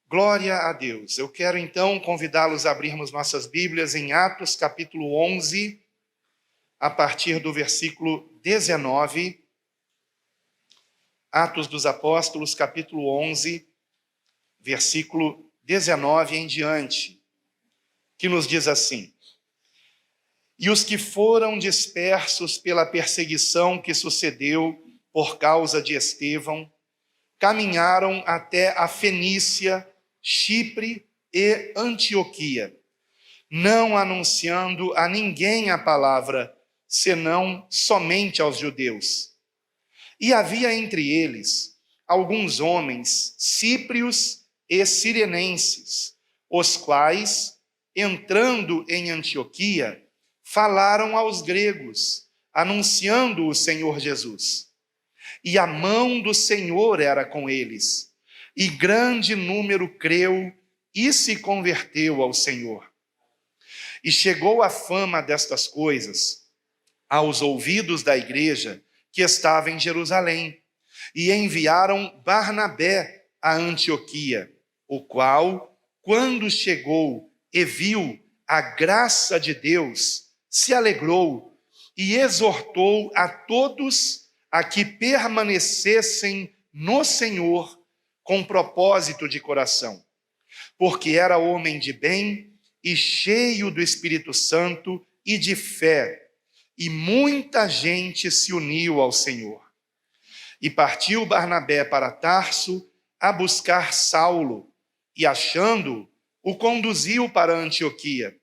Glória a Deus. Eu quero então convidá-los a abrirmos nossas Bíblias em Atos capítulo 11, a partir do versículo 19. Atos dos Apóstolos, capítulo 11, versículo 19 em diante, que nos diz assim: E os que foram dispersos pela perseguição que sucedeu por causa de Estevão, caminharam até a Fenícia, Chipre e Antioquia, não anunciando a ninguém a palavra, senão somente aos judeus. E havia entre eles alguns homens cíprios e cirenenses, os quais, entrando em Antioquia, falaram aos gregos, anunciando o Senhor Jesus. E a mão do Senhor era com eles, e grande número creu e se converteu ao Senhor. E chegou a fama destas coisas aos ouvidos da igreja que estava em Jerusalém, e enviaram Barnabé a Antioquia, o qual, quando chegou e viu a graça de Deus, se alegrou e exortou a todos a que permanecessem no Senhor com propósito de coração, porque era homem de bem e cheio do Espírito Santo e de fé, e muita gente se uniu ao Senhor. E partiu Barnabé para Tarso a buscar Saulo, e achando-o, o conduziu para Antioquia.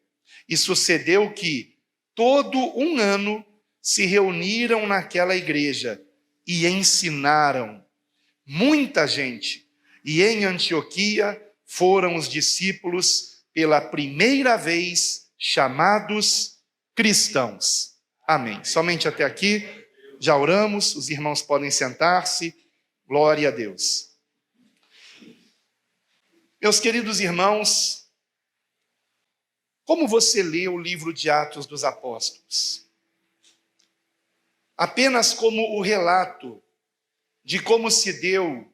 E sucedeu que, todo um ano, se reuniram naquela igreja e ensinaram muita gente. E em Antioquia foram os discípulos pela primeira vez chamados cristãos. Amém. Somente até aqui, já oramos, os irmãos podem sentar-se. Glória a Deus. Meus queridos irmãos, como você lê o livro de Atos dos Apóstolos? Apenas como o relato de como se deu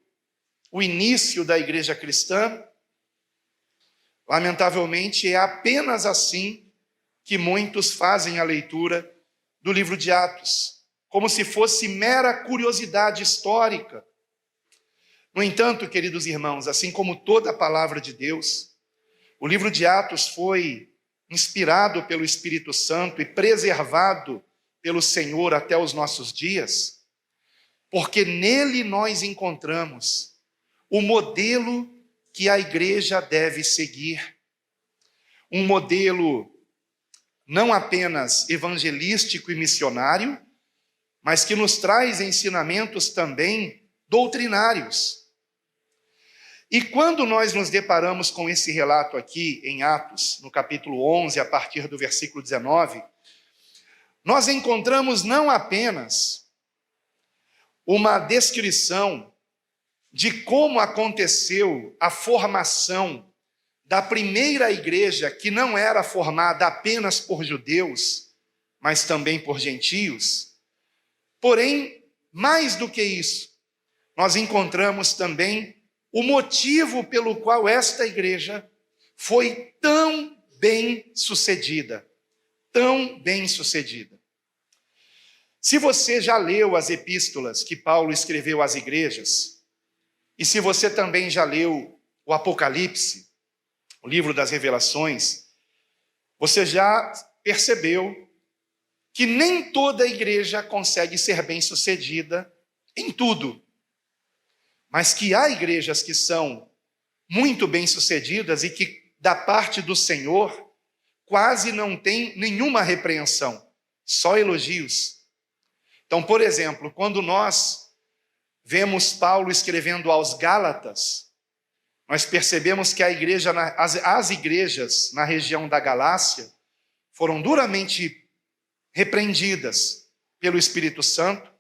o início da igreja cristã? Lamentavelmente, é apenas assim que muitos fazem a leitura do livro de Atos, como se fosse mera curiosidade histórica. No entanto, queridos irmãos, assim como toda a palavra de Deus, o livro de Atos foi inspirado pelo Espírito Santo e preservado pelo Senhor até os nossos dias, porque nele nós encontramos o modelo que a igreja deve seguir. Um modelo não apenas evangelístico e missionário, mas que nos traz ensinamentos também doutrinários. E quando nós nos deparamos com esse relato aqui em Atos, no capítulo 11, a partir do versículo 19, nós encontramos não apenas uma descrição de como aconteceu a formação da primeira igreja, que não era formada apenas por judeus, mas também por gentios. Porém, mais do que isso, nós encontramos também o motivo pelo qual esta igreja foi tão bem sucedida, tão bem sucedida. Se você já leu as epístolas que Paulo escreveu às igrejas, e se você também já leu o Apocalipse, o livro das Revelações, você já percebeu que nem toda igreja consegue ser bem-sucedida em tudo, mas que há igrejas que são muito bem-sucedidas e que, da parte do Senhor, quase não tem nenhuma repreensão, só elogios. Então, por exemplo, quando nós vemos Paulo escrevendo aos Gálatas, nós percebemos que as igrejas na região da Galácia foram duramente repreendidas pelo Espírito Santo,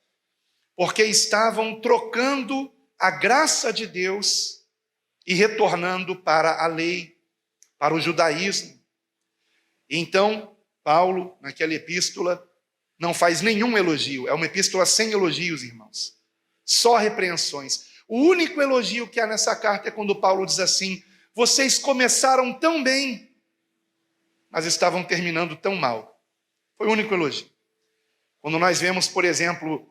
porque estavam trocando a graça de Deus e retornando para a lei, para o judaísmo. Então, Paulo, naquela epístola, não faz nenhum elogio. É uma epístola sem elogios, irmãos. Só repreensões. O único elogio que há nessa carta é quando Paulo diz assim: vocês começaram tão bem, mas estavam terminando tão mal. Foi o único elogio. Quando nós vemos, por exemplo,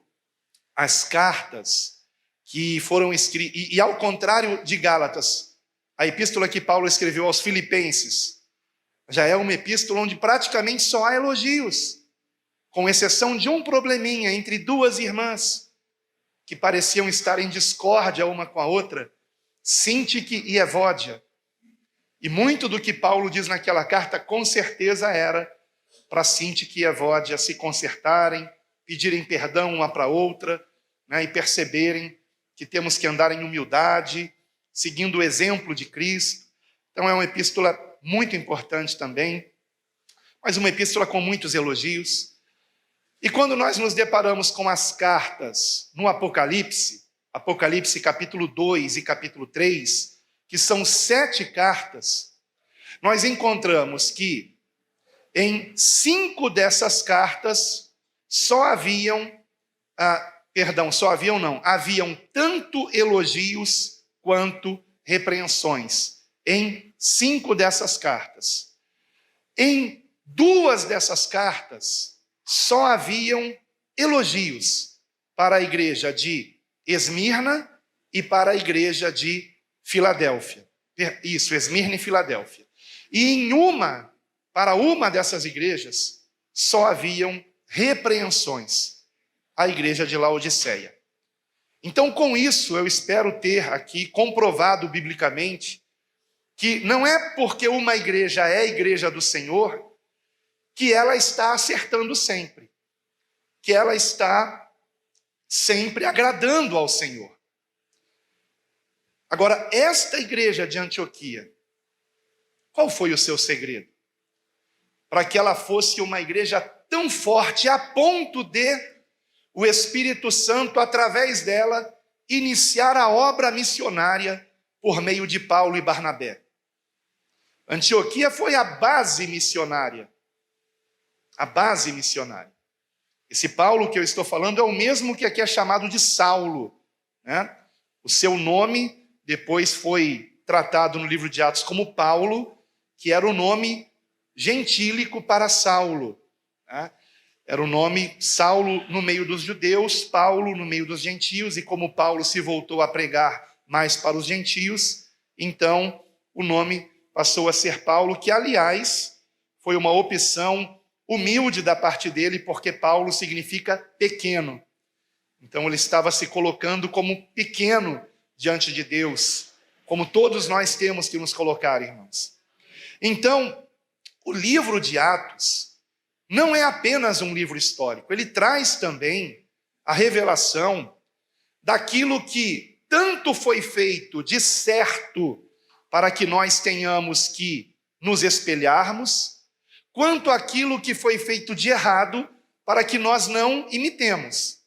as cartas que foram escritas, e ao contrário de Gálatas, a epístola que Paulo escreveu aos Filipenses, já é uma epístola onde praticamente só há elogios, com exceção de um probleminha entre duas irmãs, que pareciam estar em discórdia uma com a outra, Sintique e Evódia. E muito do que Paulo diz naquela carta, com certeza era para Sintique e Evódia se consertarem, pedirem perdão uma para a outra, né, e perceberem que temos que andar em humildade, seguindo o exemplo de Cristo. Então é uma epístola muito importante também, mas uma epístola com muitos elogios. E quando nós nos deparamos com as cartas no Apocalipse, Apocalipse capítulo 2 e capítulo 3, que são 7 cartas, nós encontramos que em 5 dessas cartas haviam tanto elogios quanto repreensões. Em 5 dessas cartas. Em 2 dessas cartas, só haviam elogios para a igreja de Esmirna e para a igreja de Filadélfia. Isso, Esmirna e Filadélfia. E para uma dessas igrejas, só haviam repreensões, a igreja de Laodiceia. Então, com isso, eu espero ter aqui comprovado biblicamente que não é porque uma igreja é a igreja do Senhor que ela está acertando sempre, que ela está sempre agradando ao Senhor. Agora, esta igreja de Antioquia, qual foi o seu segredo? Para que ela fosse uma igreja tão forte a ponto de o Espírito Santo, através dela, iniciar a obra missionária por meio de Paulo e Barnabé. Antioquia foi a base missionária. A base missionária. Esse Paulo que eu estou falando é o mesmo que aqui é chamado de Saulo, né? O seu nome depois foi tratado no livro de Atos como Paulo, que era o nome gentílico para Saulo, né? Era o nome Saulo no meio dos judeus, Paulo no meio dos gentios, e como Paulo se voltou a pregar mais para os gentios, então o nome passou a ser Paulo, que aliás foi uma opção humilde da parte dele, porque Paulo significa pequeno. Então ele estava se colocando como pequeno diante de Deus, como todos nós temos que nos colocar, irmãos. Então, o livro de Atos não é apenas um livro histórico, ele traz também a revelação daquilo que tanto foi feito de certo para que nós tenhamos que nos espelharmos, quanto aquilo que foi feito de errado para que nós não imitemos.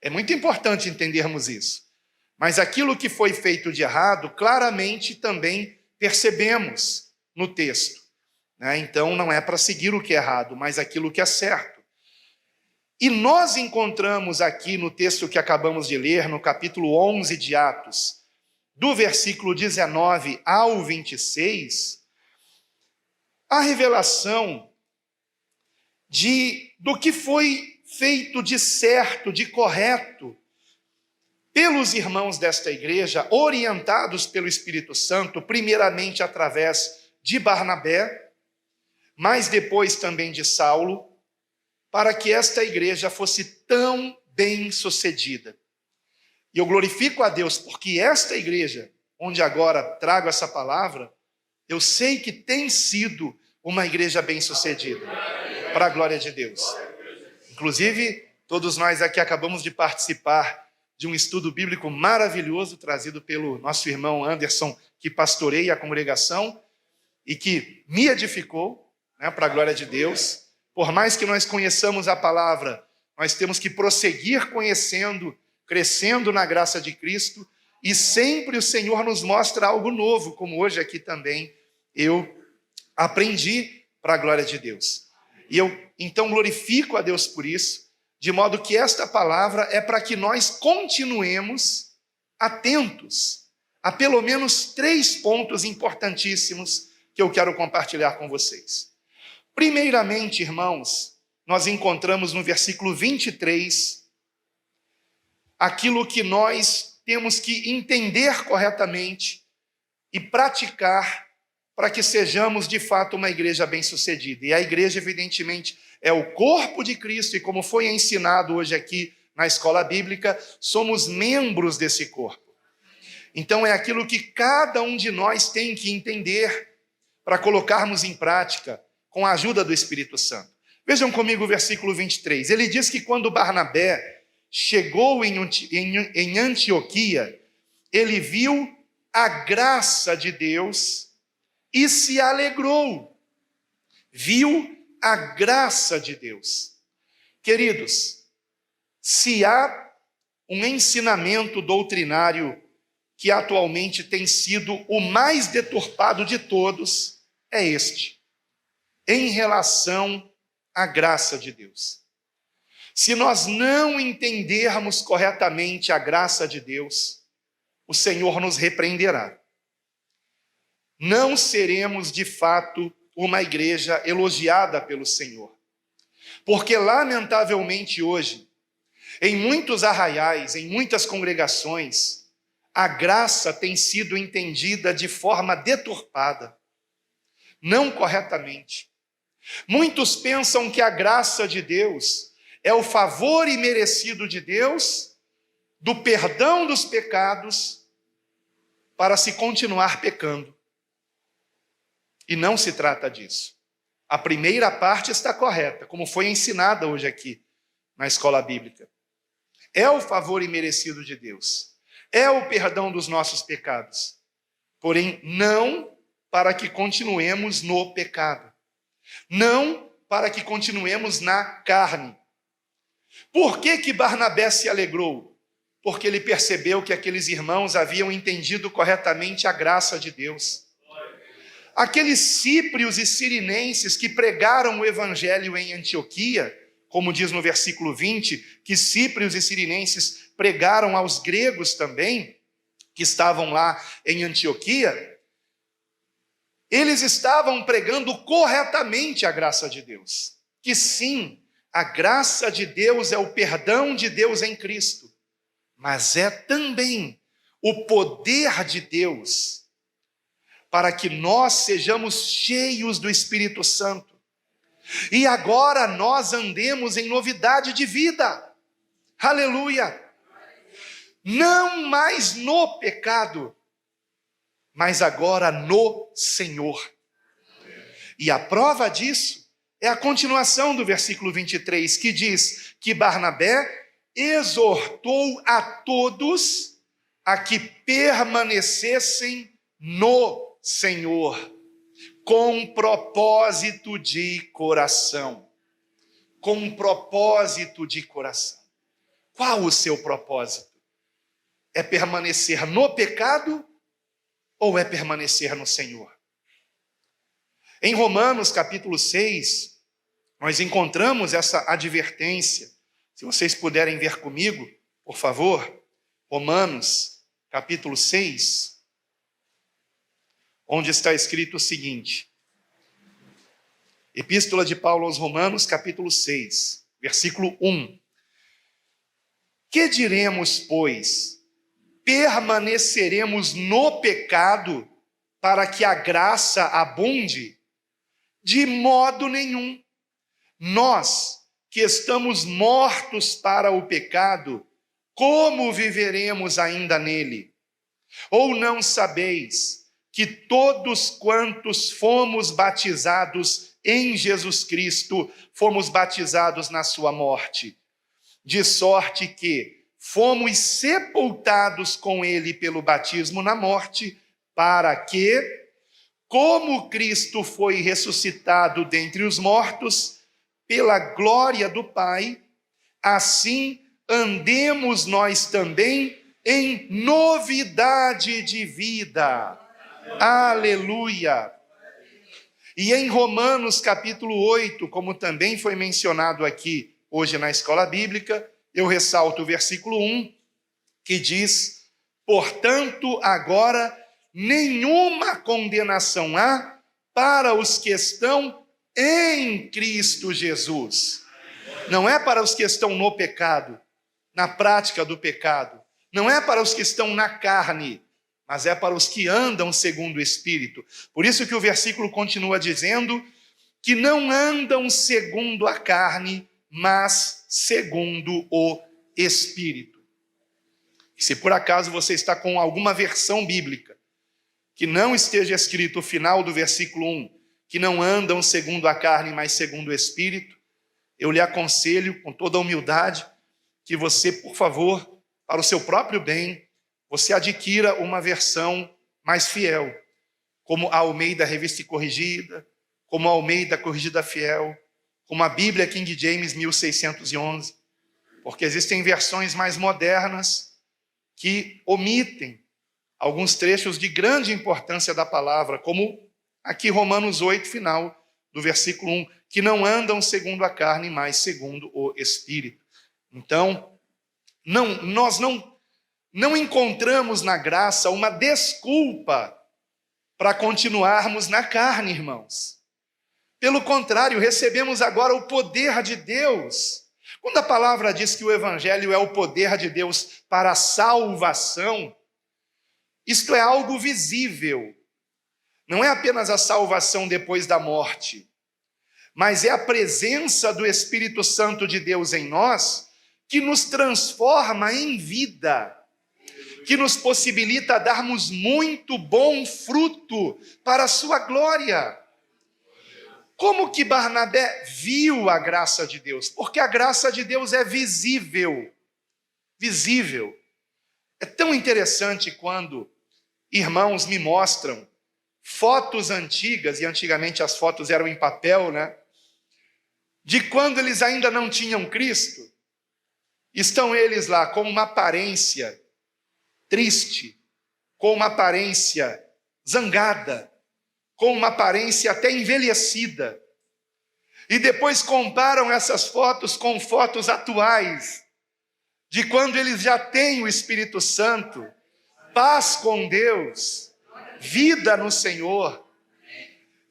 É muito importante entendermos isso. Mas aquilo que foi feito de errado, claramente também percebemos no texto, né? Então não é para seguir o que é errado, mas aquilo que é certo. E nós encontramos aqui no texto que acabamos de ler, no capítulo 11 de Atos, do versículo 19 ao 26, a revelação do que foi feito de certo, de correto, pelos irmãos desta igreja, orientados pelo Espírito Santo, primeiramente através de Barnabé, mas depois também de Saulo, para que esta igreja fosse tão bem sucedida. E eu glorifico a Deus, porque esta igreja, onde agora trago essa palavra, eu sei que tem sido uma igreja bem sucedida, para a glória de Deus. Inclusive, todos nós aqui acabamos de participar de um estudo bíblico maravilhoso trazido pelo nosso irmão Anderson, que pastoreia a congregação e que me edificou, né, para a glória de Deus. Por mais que nós conheçamos a palavra, nós temos que prosseguir conhecendo, crescendo na graça de Cristo, e sempre o Senhor nos mostra algo novo, como hoje aqui também eu aprendi para a glória de Deus. E eu então glorifico a Deus por isso, de modo que esta palavra é para que nós continuemos atentos há pelo menos 3 pontos importantíssimos que eu quero compartilhar com vocês. Primeiramente, irmãos, nós encontramos no versículo 23 aquilo que nós temos que entender corretamente e praticar para que sejamos de fato uma igreja bem-sucedida. E a igreja, evidentemente, é o corpo de Cristo, e como foi ensinado hoje aqui na escola bíblica, somos membros desse corpo. Então é aquilo que cada um de nós tem que entender para colocarmos em prática com a ajuda do Espírito Santo. Vejam comigo o versículo 23. Ele diz que quando Barnabé chegou em Antioquia, ele viu a graça de Deus e se alegrou. Viu a graça de Deus. Queridos, se há um ensinamento doutrinário que atualmente tem sido o mais deturpado de todos, é este, em relação à graça de Deus. Se nós não entendermos corretamente a graça de Deus, o Senhor nos repreenderá. Não seremos, de fato, uma igreja elogiada pelo Senhor. Porque, lamentavelmente, hoje, em muitos arraiais, em muitas congregações, a graça tem sido entendida de forma deturpada, não corretamente. Muitos pensam que a graça de Deus é o favor imerecido de Deus, do perdão dos pecados, para se continuar pecando. E não se trata disso. A primeira parte está correta, como foi ensinada hoje aqui na escola bíblica. É o favor imerecido de Deus. É o perdão dos nossos pecados. Porém, não para que continuemos no pecado. Não para que continuemos na carne. Por que Barnabé se alegrou? Porque ele percebeu que aqueles irmãos haviam entendido corretamente a graça de Deus. Aqueles cíprios e cirinenses que pregaram o evangelho em Antioquia, como diz no versículo 20, que cíprios e cirinenses pregaram aos gregos também, que estavam lá em Antioquia, eles estavam pregando corretamente a graça de Deus. Que sim, a graça de Deus é o perdão de Deus em Cristo, mas é também o poder de Deus para que nós sejamos cheios do Espírito Santo. E agora nós andemos em novidade de vida. Aleluia! Não mais no pecado, mas agora no Senhor. E a prova disso é a continuação do versículo 23, que diz que Barnabé exortou a todos a que permanecessem no Senhor, com propósito de coração. Com propósito de coração. Qual o seu propósito? É permanecer no pecado ou é permanecer no Senhor? Em Romanos capítulo 6, nós encontramos essa advertência. Se vocês puderem ver comigo, por favor, Romanos capítulo 6, onde está escrito o seguinte, Epístola de Paulo aos Romanos, capítulo 6, versículo 1. Que diremos, pois? Permaneceremos no pecado para que a graça abunde? De modo nenhum. Nós, que estamos mortos para o pecado, como viveremos ainda nele? Ou não sabeis que todos quantos fomos batizados em Jesus Cristo, fomos batizados na sua morte, de sorte que fomos sepultados com ele pelo batismo na morte, para que, como Cristo foi ressuscitado dentre os mortos, pela glória do Pai, assim andemos nós também em novidade de vida. Aleluia! E em Romanos capítulo 8, como também foi mencionado aqui hoje na escola bíblica, eu ressalto o versículo 1, que diz Portanto, agora nenhuma condenação há para os que estão em Cristo Jesus. Não é para os que estão no pecado, na prática do pecado. Não é para os que estão na carne, mas é para os que andam segundo o Espírito. Por isso que o versículo continua dizendo que não andam segundo a carne, mas segundo o Espírito. E se por acaso você está com alguma versão bíblica que não esteja escrito o final do versículo 1, que não andam segundo a carne, mas segundo o Espírito, eu lhe aconselho com toda a humildade que você, por favor, para o seu próprio bem, você adquira uma versão mais fiel, como a Almeida Revista e Corrigida, como a Almeida Corrigida Fiel, como a Bíblia King James 1611, porque existem versões mais modernas que omitem alguns trechos de grande importância da palavra, como aqui Romanos 8, final do versículo 1, que não andam segundo a carne, mas segundo o Espírito. Então, nós não encontramos na graça uma desculpa para continuarmos na carne, irmãos. Pelo contrário, recebemos agora o poder de Deus. Quando a palavra diz que o Evangelho é o poder de Deus para a salvação, isto é algo visível. Não é apenas a salvação depois da morte, mas é a presença do Espírito Santo de Deus em nós que nos transforma em vida, que nos possibilita darmos muito bom fruto para a sua glória. Como que Barnabé viu a graça de Deus? Porque a graça de Deus é visível. Visível. É tão interessante quando irmãos me mostram fotos antigas, e antigamente as fotos eram em papel, né? De quando eles ainda não tinham Cristo. Estão eles lá com uma aparência triste, com uma aparência zangada, com uma aparência até envelhecida. E depois comparam essas fotos com fotos atuais, de quando eles já têm o Espírito Santo, paz com Deus, vida no Senhor.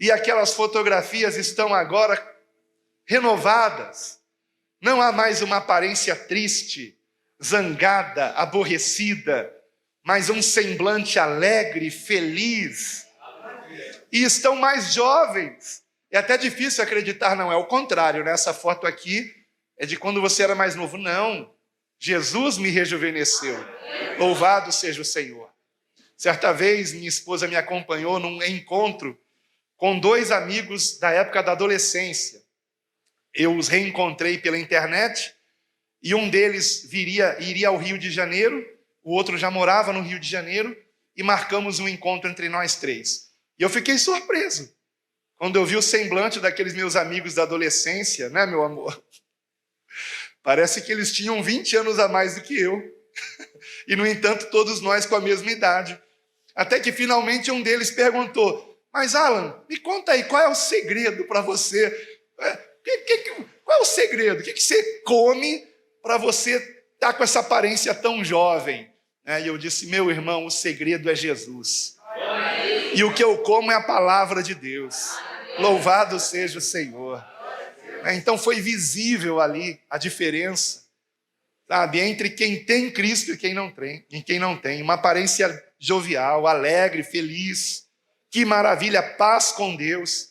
E aquelas fotografias estão agora renovadas. Não há mais uma aparência triste, zangada, aborrecida, mas um semblante alegre, feliz. E estão mais jovens. É até difícil acreditar, não é o contrário, né? Essa foto aqui é de quando você era mais novo. Não, Jesus me rejuvenesceu. Louvado seja o Senhor. Certa vez, minha esposa me acompanhou num encontro com 2 amigos da época da adolescência. Eu os reencontrei pela internet e um deles iria ao Rio de Janeiro, o outro já morava no Rio de Janeiro e marcamos um encontro entre nós 3. E eu fiquei surpreso quando eu vi o semblante daqueles meus amigos da adolescência, né, meu amor? Parece que eles tinham 20 anos a mais do que eu. E, no entanto, todos nós com a mesma idade. Até que, finalmente, um deles perguntou: mas, Alan, me conta aí, qual é o segredo para você? Qual é o segredo? O que você come para você estar com essa aparência tão jovem? E eu disse: meu irmão, o segredo é Jesus. E o que eu como é a palavra de Deus. Louvado seja o Senhor. Então foi visível ali a diferença, sabe, entre quem tem Cristo e quem não tem. Uma aparência jovial, alegre, feliz. Que maravilha, paz com Deus.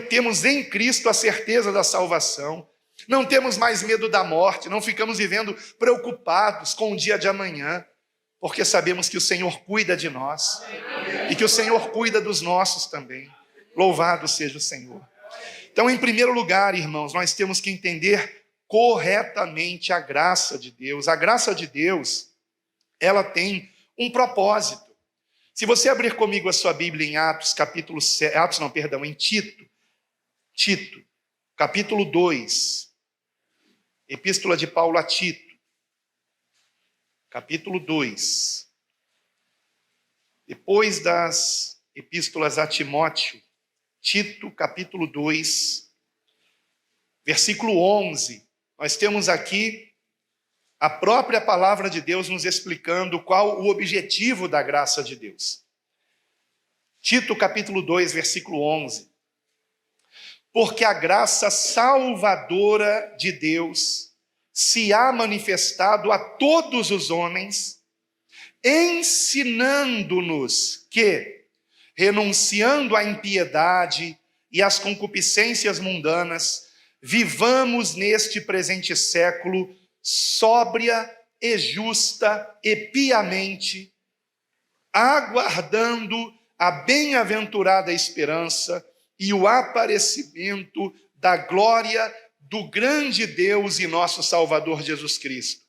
Temos em Cristo a certeza da salvação. Não temos mais medo da morte, não ficamos vivendo preocupados com o dia de amanhã, porque sabemos que o Senhor cuida de nós e que o Senhor cuida dos nossos também. Louvado seja o Senhor. Então, em primeiro lugar, irmãos, nós temos que entender corretamente a graça de Deus. A graça de Deus, ela tem um propósito. Se você abrir comigo a sua Bíblia em em Tito, capítulo 2, Epístola de Paulo a Tito, capítulo 2. Depois das epístolas a Timóteo, Tito, capítulo 2, versículo 11. Nós temos aqui a própria palavra de Deus nos explicando qual o objetivo da graça de Deus. Tito capítulo 2, versículo 11. Porque a graça salvadora de Deus se há manifestado a todos os homens, ensinando-nos que, renunciando à impiedade e às concupiscências mundanas, vivamos neste presente século sóbria e justa e piamente, aguardando a bem-aventurada esperança e o aparecimento da glória do grande Deus e nosso Salvador Jesus Cristo,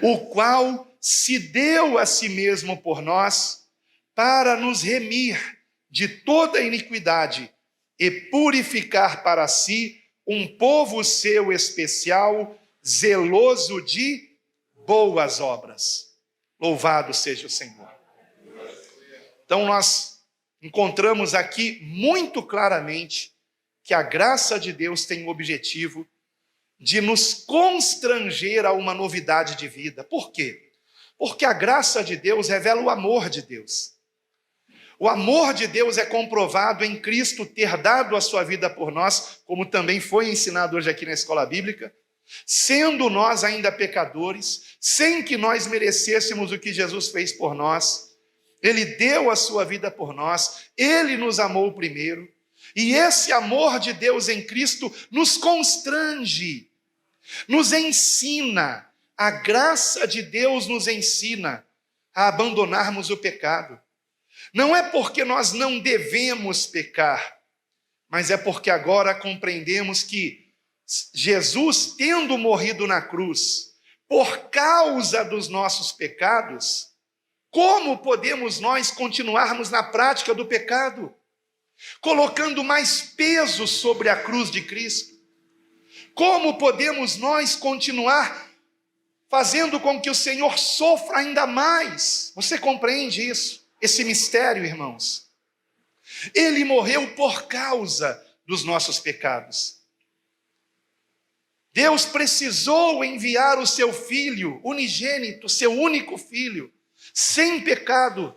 o qual se deu a si mesmo por nós para nos remir de toda iniquidade e purificar para si um povo seu especial, zeloso de boas obras. Louvado seja o Senhor. Então nós encontramos aqui muito claramente que a graça de Deus tem o objetivo de nos constranger a uma novidade de vida. Por quê? Porque a graça de Deus revela o amor de Deus. O amor de Deus é comprovado em Cristo ter dado a sua vida por nós, como também foi ensinado hoje aqui na escola bíblica, sendo nós ainda pecadores, sem que nós merecêssemos o que Jesus fez por nós. Ele deu a sua vida por nós, Ele nos amou primeiro, e esse amor de Deus em Cristo nos constrange, nos ensina, a graça de Deus nos ensina a abandonarmos o pecado. Não é porque nós não devemos pecar, mas é porque agora compreendemos que Jesus, tendo morrido na cruz, por causa dos nossos pecados, como podemos nós continuarmos na prática do pecado, colocando mais peso sobre a cruz de Cristo? Como podemos nós continuar fazendo com que o Senhor sofra ainda mais? Você compreende isso? Esse mistério, irmãos? Ele morreu por causa dos nossos pecados. Deus precisou enviar o seu Filho unigênito, seu único Filho, sem pecado,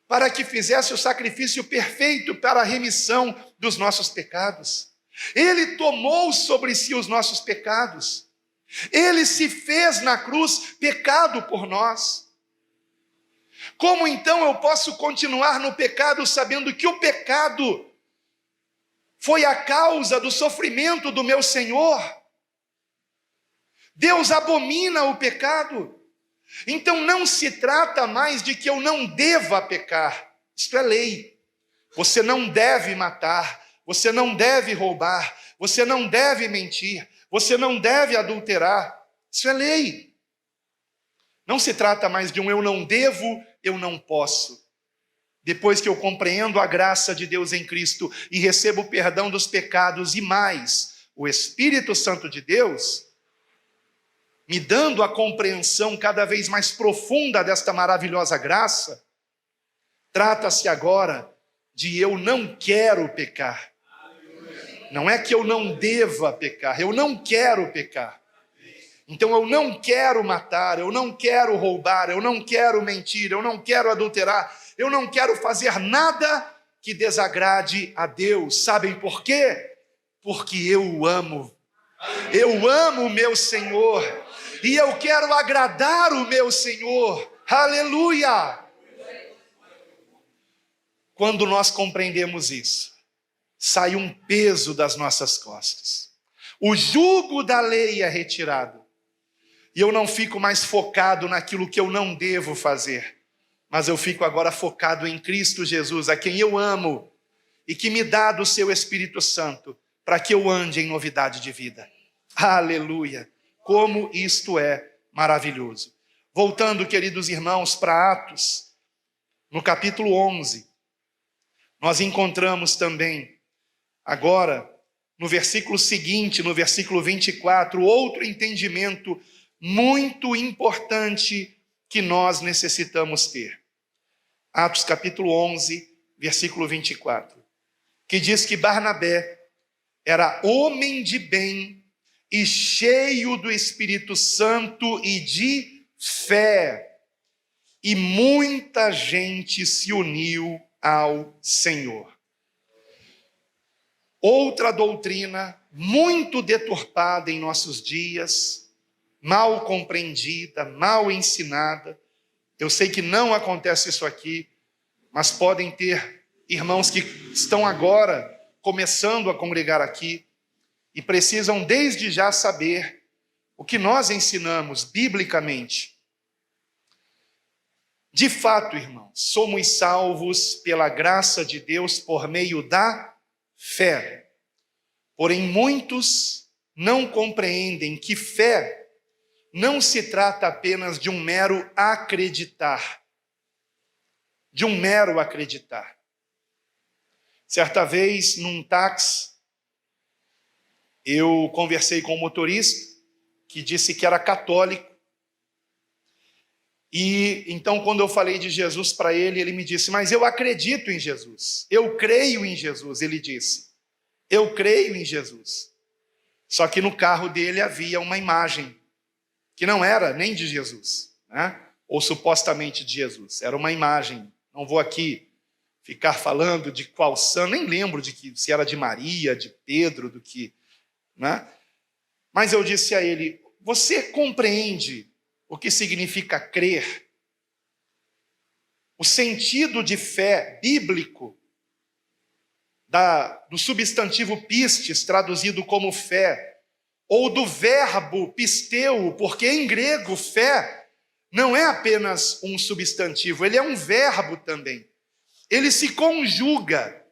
para que fizesse o sacrifício perfeito para a remissão dos nossos pecados. Ele tomou sobre si os nossos pecados. Ele se fez na cruz pecado por nós. Como então eu posso continuar no pecado sabendo que o pecado foi a causa do sofrimento do meu Senhor? Deus abomina o pecado. Então não se trata mais de que eu não deva pecar. Isto é lei. Você não deve matar, você não deve roubar, você não deve mentir, você não deve adulterar. Isso é lei. Não se trata mais de um eu não devo, eu não posso. Depois que eu compreendo a graça de Deus em Cristo e recebo o perdão dos pecados e mais o Espírito Santo de Deus, me dando a compreensão cada vez mais profunda desta maravilhosa graça, trata-se agora de eu não quero pecar. Não é que eu não deva pecar, eu não quero pecar. Então eu não quero matar, eu não quero roubar, eu não quero mentir, eu não quero adulterar, eu não quero fazer nada que desagrade a Deus. Sabem por quê? Porque eu o amo. Eu amo o meu Senhor e eu quero agradar o meu Senhor. Aleluia! Quando nós compreendemos isso, sai um peso das nossas costas. O jugo da lei é retirado. E eu não fico mais focado naquilo que eu não devo fazer, mas eu fico agora focado em Cristo Jesus, a quem eu amo e que me dá do seu Espírito Santo, para que eu ande em novidade de vida. Aleluia! Como isto é maravilhoso. Voltando, queridos irmãos, para Atos, no capítulo 11, nós encontramos também, agora, no versículo seguinte, no versículo 24, outro entendimento muito importante que nós necessitamos ter. Atos capítulo 11, versículo 24, que diz que Barnabé era homem de bem e cheio do Espírito Santo e de fé. E muita gente se uniu ao Senhor. Outra doutrina muito deturpada em nossos dias, mal compreendida, mal ensinada. Eu sei que não acontece isso aqui, mas podem ter irmãos que estão agora começando a congregar aqui e precisam desde já saber o que nós ensinamos biblicamente. De fato, irmãos, somos salvos pela graça de Deus por meio da fé. Porém, muitos não compreendem que fé não se trata apenas de um mero acreditar. De um mero acreditar. Certa vez, num táxi, eu conversei com um motorista que disse que era católico. E então, quando eu falei de Jesus para ele, ele me disse: mas eu acredito em Jesus, eu creio em Jesus. Ele disse: eu creio em Jesus. Só que no carro dele havia uma imagem que não era nem de Jesus, né? Ou supostamente de Jesus, era uma imagem. Não vou aqui ficar falando de qual santo, nem lembro de que se era de Maria, de Pedro, do que, né? Mas eu disse a ele: você compreende o que significa crer? O sentido de fé bíblico, do substantivo pistes, traduzido como fé, ou do verbo pisteu, porque em grego fé não é apenas um substantivo, ele é um verbo também. Ele se conjuga.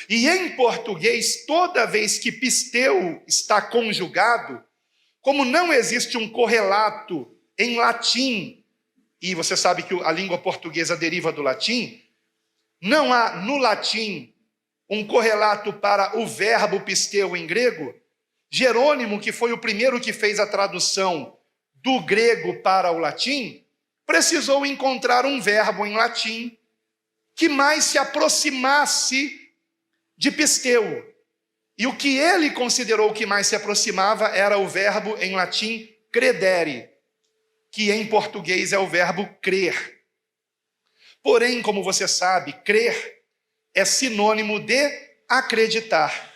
E em português, toda vez que pisteu está conjugado, como não existe um correlato em latim, e você sabe que a língua portuguesa deriva do latim, não há no latim um correlato para o verbo pisteu em grego. Jerônimo, que foi o primeiro que fez a tradução do grego para o latim, precisou encontrar um verbo em latim que mais se aproximasse de pisteu. E o que ele considerou que mais se aproximava era o verbo em latim credere, que em português é o verbo crer. Porém, como você sabe, crer é sinônimo de acreditar.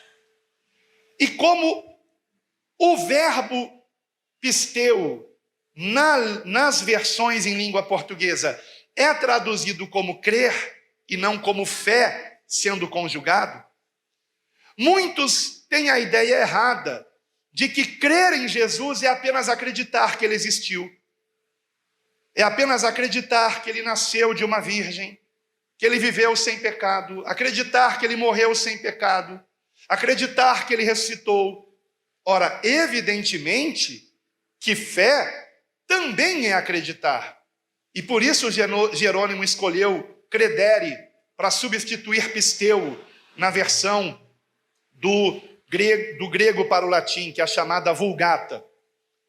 E como o verbo pisteu, nas versões em língua portuguesa, é traduzido como crer e não como fé, sendo conjugado, muitos têm a ideia errada de que crer em Jesus é apenas acreditar que ele existiu. É apenas acreditar que ele nasceu de uma virgem, que ele viveu sem pecado, acreditar que ele morreu sem pecado, acreditar que ele ressuscitou. Ora, evidentemente que fé também é acreditar. E por isso Jerônimo escolheu credere para substituir pisteu na versão do grego para o latim, que é a chamada Vulgata.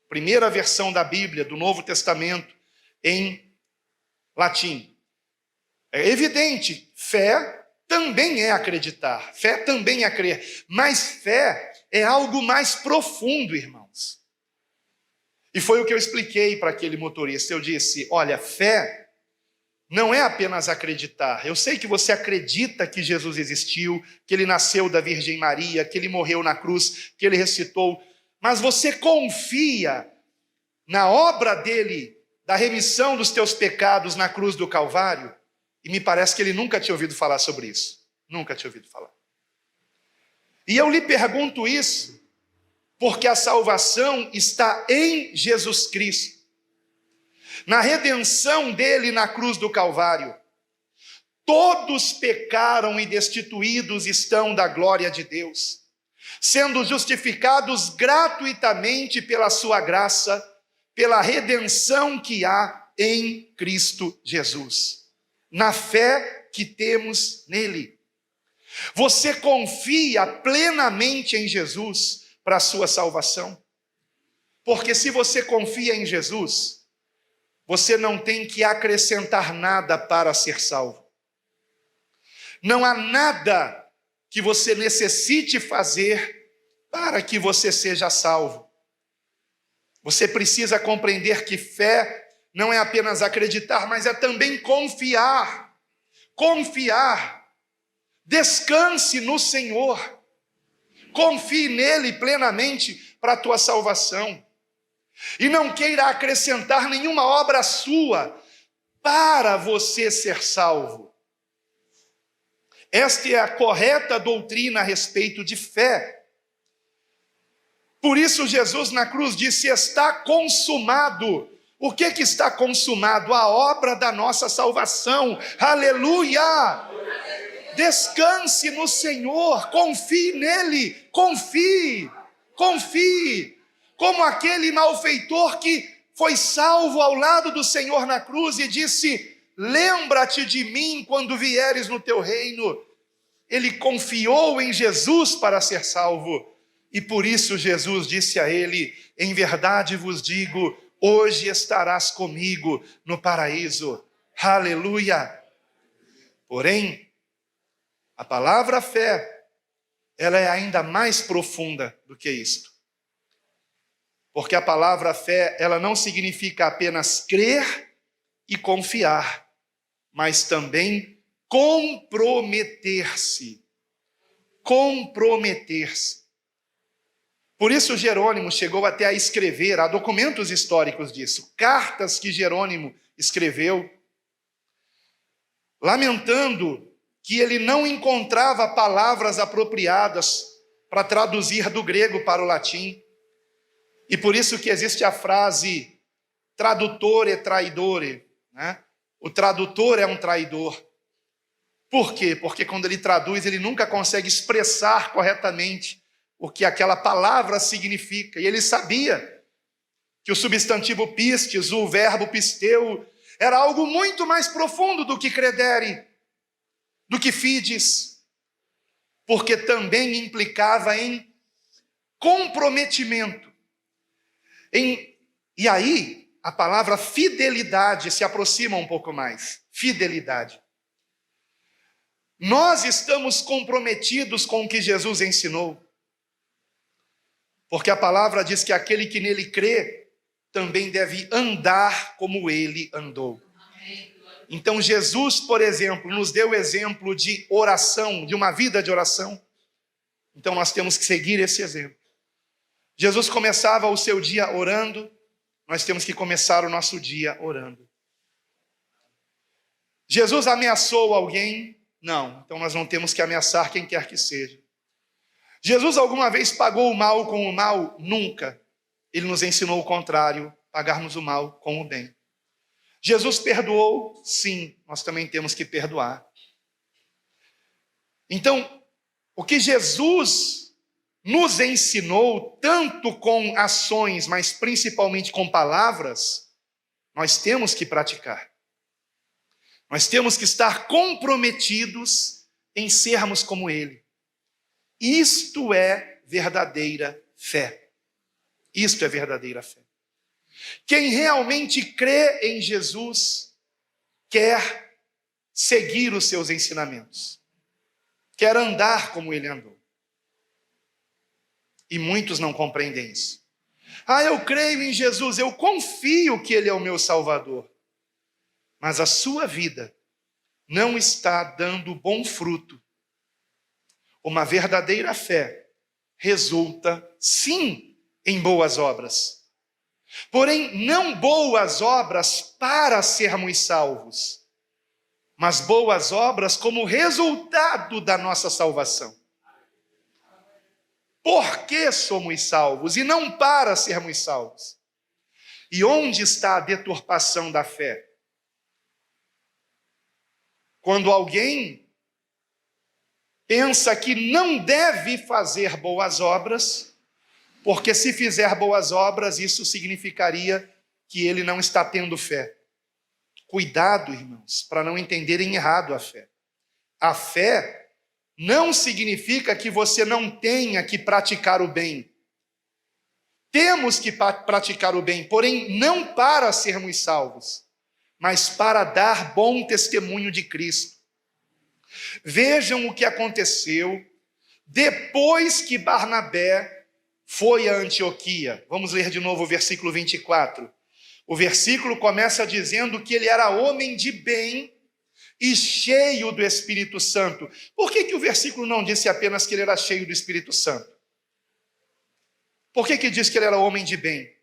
Primeira versão da Bíblia, do Novo Testamento, em latim. É evidente, fé também é acreditar, fé também é crer, mas fé é algo mais profundo, irmãos. E foi o que eu expliquei para aquele motorista. Eu disse: olha, fé não é apenas acreditar. Eu sei que você acredita que Jesus existiu, que ele nasceu da Virgem Maria, que ele morreu na cruz, que ele ressuscitou, mas você confia na obra dele, da remissão dos teus pecados na cruz do Calvário. E me parece que ele nunca tinha ouvido falar sobre isso. Nunca tinha ouvido falar. E eu lhe pergunto isso porque a salvação está em Jesus Cristo, na redenção dele na cruz do Calvário. Todos pecaram e destituídos estão da glória de Deus, sendo justificados gratuitamente pela sua graça, pela redenção que há em Cristo Jesus, na fé que temos nele. Você confia plenamente em Jesus para a sua salvação? Porque se você confia em Jesus, você não tem que acrescentar nada para ser salvo. Não há nada que você necessite fazer para que você seja salvo. Você precisa compreender que fé não é apenas acreditar, mas é também confiar. Confiar. Descanse no Senhor. Confie nele plenamente para a tua salvação. E não queira acrescentar nenhuma obra sua para você ser salvo. Esta é a correta doutrina a respeito de fé. Por isso Jesus na cruz disse: está consumado. O que está consumado? A obra da nossa salvação. Aleluia! Descanse no Senhor, confie nele, confie. Como aquele malfeitor que foi salvo ao lado do Senhor na cruz e disse: lembra-te de mim quando vieres no teu reino. Ele confiou em Jesus para ser salvo. E por isso Jesus disse a ele: em verdade vos digo, hoje estarás comigo no paraíso. Aleluia! Porém, a palavra fé, ela é ainda mais profunda do que isto. Porque a palavra fé, ela não significa apenas crer e confiar, mas também comprometer-se. Comprometer-se. Por isso Jerônimo chegou até a escrever, há documentos históricos disso, cartas que Jerônimo escreveu, lamentando que ele não encontrava palavras apropriadas para traduzir do grego para o latim. E por isso que existe a frase tradutore traidore, né? O tradutor é um traidor. Por quê? Porque quando ele traduz, ele nunca consegue expressar corretamente o que aquela palavra significa. E ele sabia que o substantivo pistes, o verbo pisteu, era algo muito mais profundo do que credere, do que fides, porque também implicava em comprometimento. E aí, a palavra fidelidade se aproxima um pouco mais. Fidelidade. Nós estamos comprometidos com o que Jesus ensinou, porque a palavra diz que aquele que nele crê também deve andar como ele andou. Então Jesus, por exemplo, nos deu exemplo de oração, de uma vida de oração. Então nós temos que seguir esse exemplo. Jesus começava o seu dia orando, nós temos que começar o nosso dia orando. Jesus ameaçou alguém? Não. Então nós não temos que ameaçar quem quer que seja. Jesus alguma vez pagou o mal com o mal? Nunca. Ele nos ensinou o contrário, pagarmos o mal com o bem. Jesus perdoou? Sim, nós também temos que perdoar. Então, o que Jesus nos ensinou, tanto com ações, mas principalmente com palavras, nós temos que praticar. Nós temos que estar comprometidos em sermos como Ele. Isto é verdadeira fé. Isto é verdadeira fé. Quem realmente crê em Jesus quer seguir os seus ensinamentos, quer andar como ele andou. E muitos não compreendem isso. Eu creio em Jesus, eu confio que ele é o meu Salvador. Mas a sua vida não está dando bom fruto. Uma verdadeira fé resulta, sim, em boas obras. Porém, não boas obras para sermos salvos, mas boas obras como resultado da nossa salvação. Por que somos salvos e não para sermos salvos? E onde está a deturpação da fé? Quando alguém pensa que não deve fazer boas obras, porque se fizer boas obras, isso significaria que ele não está tendo fé. Cuidado, irmãos, para não entenderem errado a fé. A fé não significa que você não tenha que praticar o bem. Temos que praticar o bem, porém não para sermos salvos, mas para dar bom testemunho de Cristo. Vejam o que aconteceu depois que Barnabé foi a Antioquia. Vamos ler de novo o versículo 24. O versículo começa dizendo que ele era homem de bem e cheio do Espírito Santo. Por que o versículo não disse apenas que ele era cheio do Espírito Santo? Por que diz que ele era homem de bem?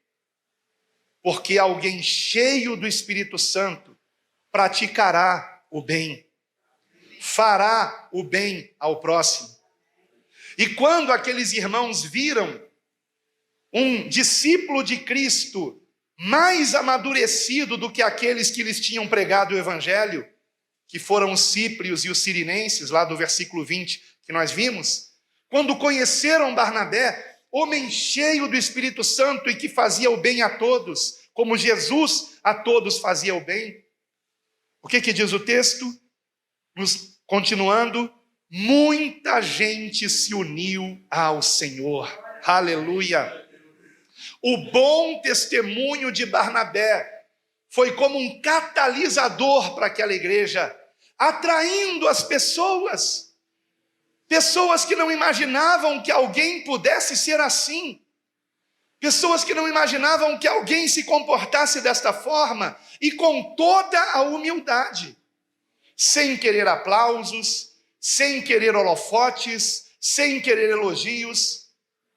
Porque alguém cheio do Espírito Santo praticará o bem, fará o bem ao próximo. E quando aqueles irmãos viram um discípulo de Cristo mais amadurecido do que aqueles que lhes tinham pregado o Evangelho, que foram os cíprios e os sirinenses, lá do versículo 20 que nós vimos, quando conheceram Barnabé, homem cheio do Espírito Santo e que fazia o bem a todos, como Jesus a todos fazia o bem. O que diz o texto? Continuando, muita gente se uniu ao Senhor. Aleluia! O bom testemunho de Barnabé foi como um catalisador para aquela igreja, atraindo as pessoas que não imaginavam que alguém pudesse ser assim, pessoas que não imaginavam que alguém se comportasse desta forma, e com toda a humildade, sem querer aplausos, sem querer holofotes, sem querer elogios,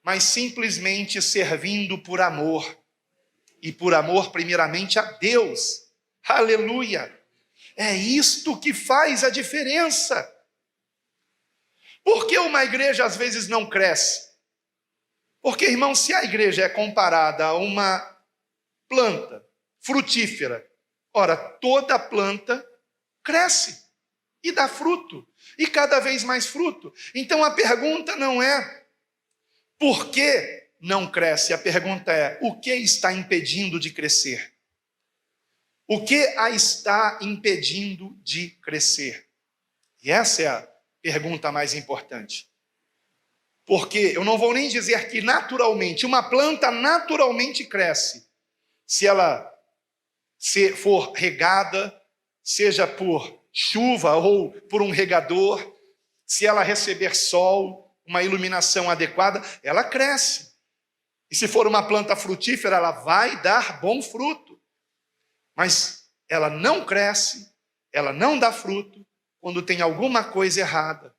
mas simplesmente servindo por amor, e por amor primeiramente a Deus. Aleluia! É isto que faz a diferença. Por que uma igreja às vezes não cresce? Porque, irmão, se a igreja é comparada a uma planta frutífera, ora, toda planta cresce e dá fruto, e cada vez mais fruto. Então a pergunta não é por que não cresce, a pergunta é o que está impedindo de crescer? O que a está impedindo de crescer? E essa é a pergunta mais importante. Porque eu não vou nem dizer que naturalmente, uma planta naturalmente cresce, se ela for regada, seja por chuva ou por um regador, se ela receber sol, uma iluminação adequada, ela cresce. E se for uma planta frutífera, ela vai dar bom fruto. Mas ela não cresce, ela não dá fruto, quando tem alguma coisa errada,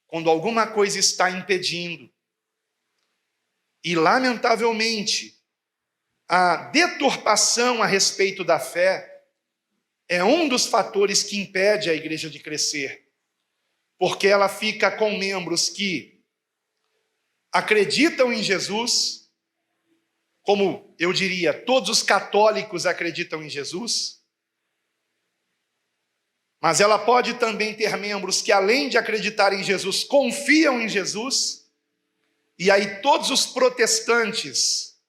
quando alguma coisa está impedindo. E, lamentavelmente, a deturpação a respeito da fé é um dos fatores que impede a igreja de crescer, porque ela fica com membros que acreditam em Jesus, como eu diria, todos os católicos acreditam em Jesus, mas ela pode também ter membros que, além de acreditar em Jesus, confiam em Jesus, e aí todos os protestantes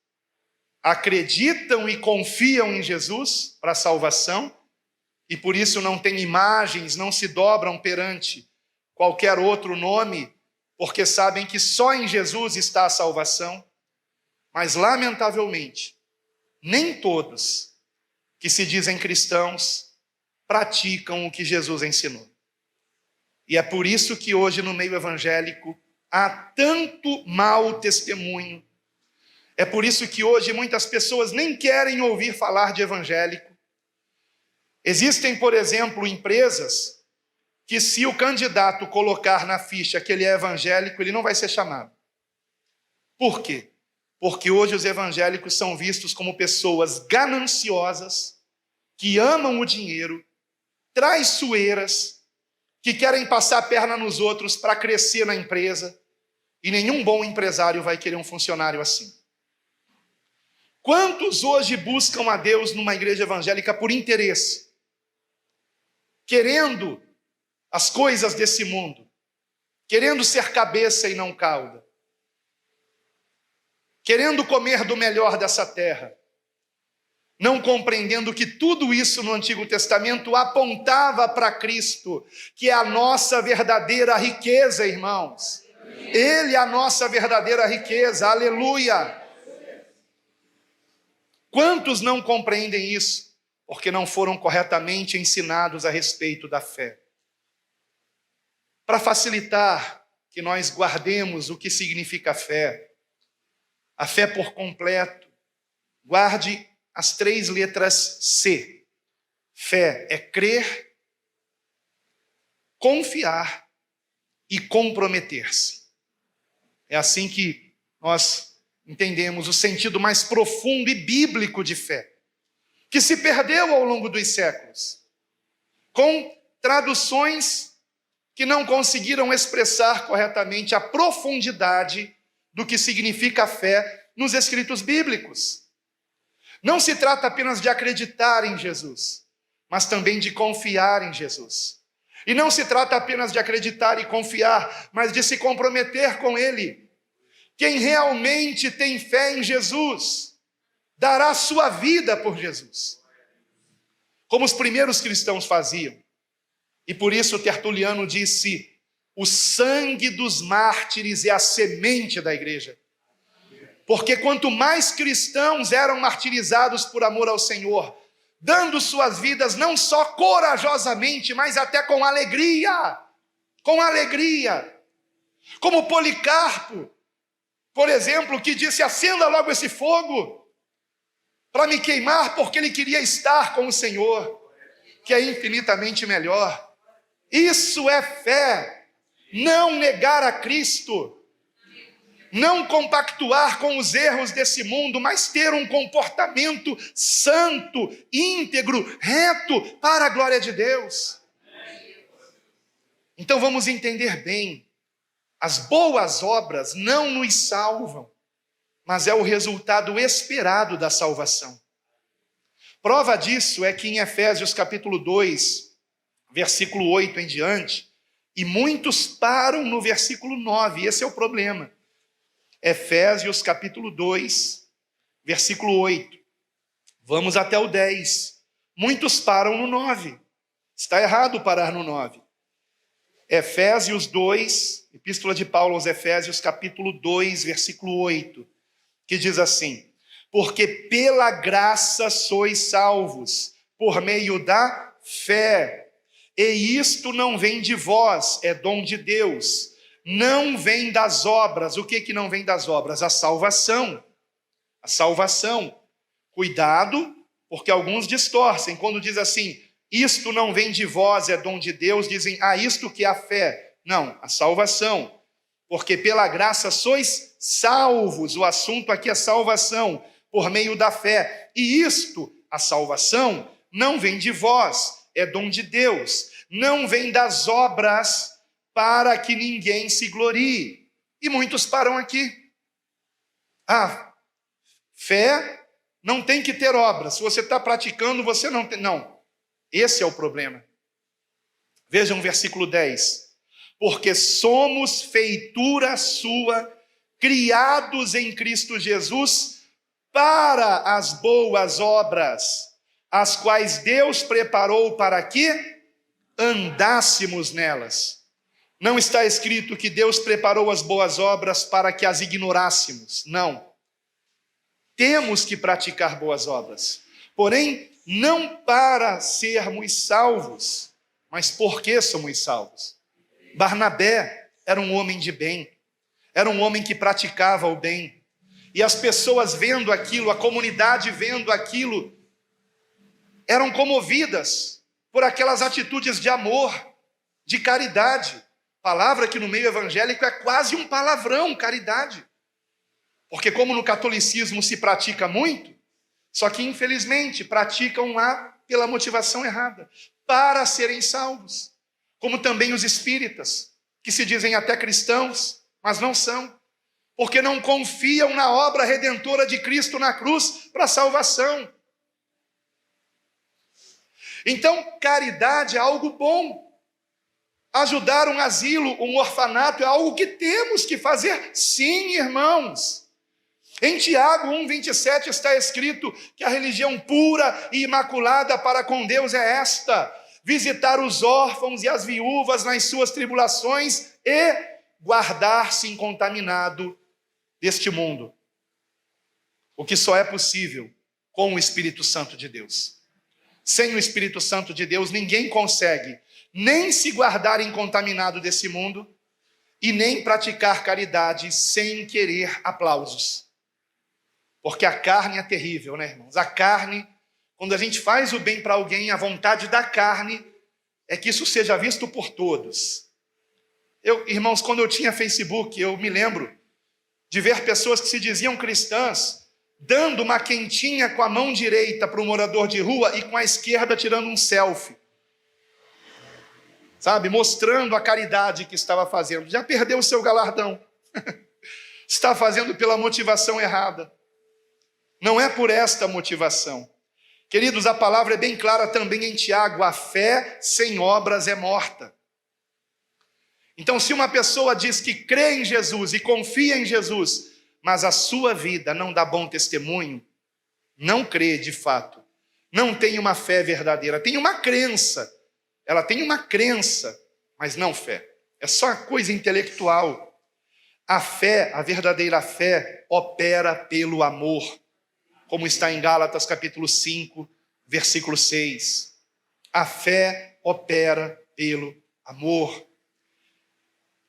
acreditam e confiam em Jesus para a salvação, e por isso não têm imagens, não se dobram perante qualquer outro nome, porque sabem que só em Jesus está a salvação. Mas, lamentavelmente, nem todos que se dizem cristãos praticam o que Jesus ensinou. E é por isso que hoje no meio evangélico há tanto mau testemunho. É por isso que hoje muitas pessoas nem querem ouvir falar de evangélico. Existem, por exemplo, empresas que, se o candidato colocar na ficha que ele é evangélico, ele não vai ser chamado. Por quê? Porque hoje os evangélicos são vistos como pessoas gananciosas, que amam o dinheiro, traiçoeiras, que querem passar a perna nos outros para crescer na empresa, e nenhum bom empresário vai querer um funcionário assim. Quantos hoje buscam a Deus numa igreja evangélica por interesse, querendo as coisas desse mundo, querendo ser cabeça e não cauda, querendo comer do melhor dessa terra, não compreendendo que tudo isso no Antigo Testamento apontava para Cristo, que é a nossa verdadeira riqueza, irmãos. Ele é a nossa verdadeira riqueza, aleluia! Quantos não compreendem isso? Porque não foram corretamente ensinados a respeito da fé. Para facilitar que nós guardemos o que significa fé, A fé por completo. Guarde as 3 letras C. Fé é crer, confiar e comprometer-se. É assim que nós entendemos o sentido mais profundo e bíblico de fé, que se perdeu ao longo dos séculos, com traduções que não conseguiram expressar corretamente a profundidade do que significa fé nos escritos bíblicos. Não se trata apenas de acreditar em Jesus, mas também de confiar em Jesus. E não se trata apenas de acreditar e confiar, mas de se comprometer com Ele. Quem realmente tem fé em Jesus, dará sua vida por Jesus, como os primeiros cristãos faziam. E por isso Tertuliano disse: o sangue dos mártires é a semente da igreja. Porque quanto mais cristãos eram martirizados por amor ao Senhor, dando suas vidas não só corajosamente, mas até com alegria, como Policarpo, por exemplo, que disse: acenda logo esse fogo para me queimar, porque ele queria estar com o Senhor, que é infinitamente melhor. Isso é fé, não negar a Cristo, não compactuar com os erros desse mundo, mas ter um comportamento santo, íntegro, reto, para a glória de Deus. Então vamos entender bem, as boas obras não nos salvam, mas é o resultado esperado da salvação. Prova disso é que em Efésios capítulo 2, versículo 8 em diante, e muitos param no versículo 9, esse é o problema. Efésios capítulo 2, versículo 8. Vamos até o 10. Muitos param no 9. Está errado parar no 9. Efésios 2, Epístola de Paulo aos Efésios, capítulo 2, versículo 8, que diz assim: porque pela graça sois salvos, por meio da fé. E isto não vem de vós, é dom de Deus. Não vem das obras. O que não vem das obras? A salvação. A salvação. Cuidado, porque alguns distorcem. Quando diz assim, isto não vem de vós, é dom de Deus, dizem, isto que é a fé. Não, a salvação. Porque pela graça sois salvos. O assunto aqui é salvação, por meio da fé. E isto, a salvação, não vem de vós, é dom de Deus. Não vem das obras, para que ninguém se glorie. E muitos param aqui. Fé não tem que ter obras. Se você está praticando, você não tem. Não, esse é o problema. Vejam o versículo 10. Porque somos feitura sua, criados em Cristo Jesus, para as boas obras, as quais Deus preparou para que andássemos nelas. Não está escrito que Deus preparou as boas obras para que as ignorássemos. Não. Temos que praticar boas obras. Porém, não para sermos salvos, mas porque somos salvos. Barnabé era um homem de bem. Era um homem que praticava o bem. E as pessoas vendo aquilo, a comunidade vendo aquilo, eram comovidas por aquelas atitudes de amor, de caridade. Palavra que no meio evangélico é quase um palavrão, caridade. Porque como no catolicismo se pratica muito, só que infelizmente praticam lá pela motivação errada, para serem salvos. Como também os espíritas, que se dizem até cristãos, mas não são. Porque não confiam na obra redentora de Cristo na cruz para salvação. Então, caridade é algo bom. Ajudar um asilo, um orfanato é algo que temos que fazer, sim, irmãos. Em Tiago 1,27 está escrito que a religião pura e imaculada para com Deus é esta: visitar os órfãos e as viúvas nas suas tribulações e guardar-se incontaminado deste mundo. O que só é possível com o Espírito Santo de Deus. Sem o Espírito Santo de Deus, ninguém consegue nem se guardar incontaminado desse mundo e nem praticar caridade sem querer aplausos. Porque a carne é terrível, né, irmãos? A carne, quando a gente faz o bem para alguém, a vontade da carne é que isso seja visto por todos. Irmãos, quando eu tinha Facebook, eu me lembro de ver pessoas que se diziam cristãs dando uma quentinha com a mão direita para o morador de rua e com a esquerda tirando um selfie. Sabe? Mostrando a caridade que estava fazendo. Já perdeu o seu galardão. Está fazendo pela motivação errada. Não é por esta motivação. Queridos, a palavra é bem clara também em Tiago: a fé sem obras é morta. Então, se uma pessoa diz que crê em Jesus e confia em Jesus, mas a sua vida não dá bom testemunho, não crê de fato, não tem uma fé verdadeira, tem uma crença. Ela tem uma crença, mas não fé. É só coisa intelectual. A fé, a verdadeira fé, opera pelo amor, como está em Gálatas capítulo 5, versículo 6. A fé opera pelo amor.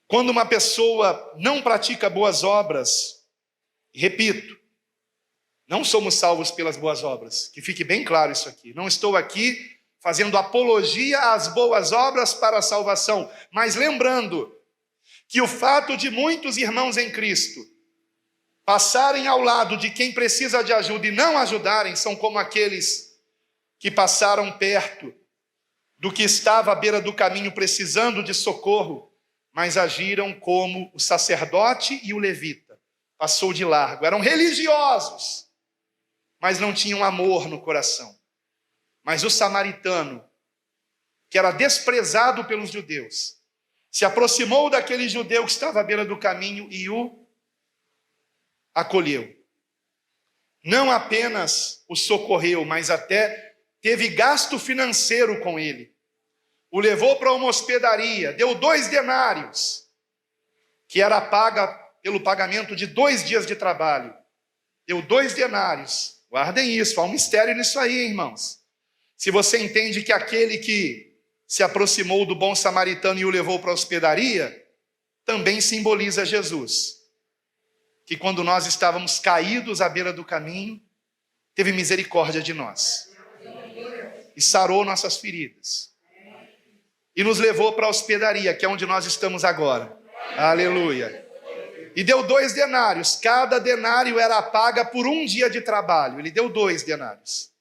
Quando uma pessoa não pratica boas obras, repito, não somos salvos pelas boas obras, que fique bem claro isso aqui. Não estou aqui fazendo apologia às boas obras para a salvação, mas lembrando que o fato de muitos irmãos em Cristo passarem ao lado de quem precisa de ajuda e não ajudarem, são como aqueles que passaram perto do que estava à beira do caminho precisando de socorro, mas agiram como o sacerdote e o levita. Passou de largo. Eram religiosos, mas não tinham amor no coração. Mas o samaritano, que era desprezado pelos judeus, se aproximou daquele judeu que estava à beira do caminho e o acolheu. Não apenas o socorreu, mas até teve gasto financeiro com ele. O levou para uma hospedaria, deu 2 denários, que era paga pelo pagamento de 2 dias de trabalho. Deu 2 denários. Guardem isso, há um mistério nisso aí, irmãos. Se você entende que aquele que se aproximou do bom samaritano e o levou para a hospedaria, também simboliza Jesus, que quando nós estávamos caídos à beira do caminho, teve misericórdia de nós e sarou nossas feridas e nos levou para a hospedaria, que é onde nós estamos agora. Aleluia. E deu 2 denários, cada denário era paga por 1 dia de trabalho. Ele deu 2 denários.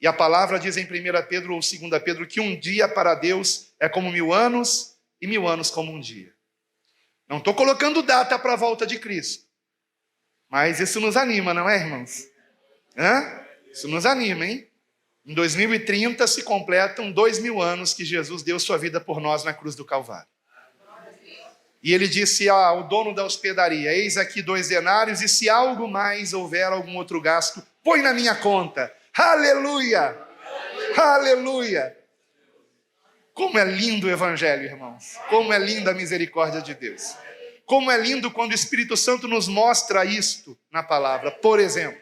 E a palavra diz em 1 Pedro ou 2 Pedro que 1 dia para Deus é como 1000 anos e 1000 anos como 1 dia. Não estou colocando data para a volta de Cristo, mas isso nos anima, não é, irmãos? Isso nos anima, hein? Em 2030 se completam 2000 anos que Jesus deu sua vida por nós na cruz do Calvário. E ele disse ao dono da hospedaria: eis aqui 2 denários, e se algo mais houver algum outro gasto, põe na minha conta. Aleluia! Aleluia! Como é lindo o evangelho, irmãos. Como é linda a misericórdia de Deus. Como é lindo quando o Espírito Santo nos mostra isto na palavra. Por exemplo,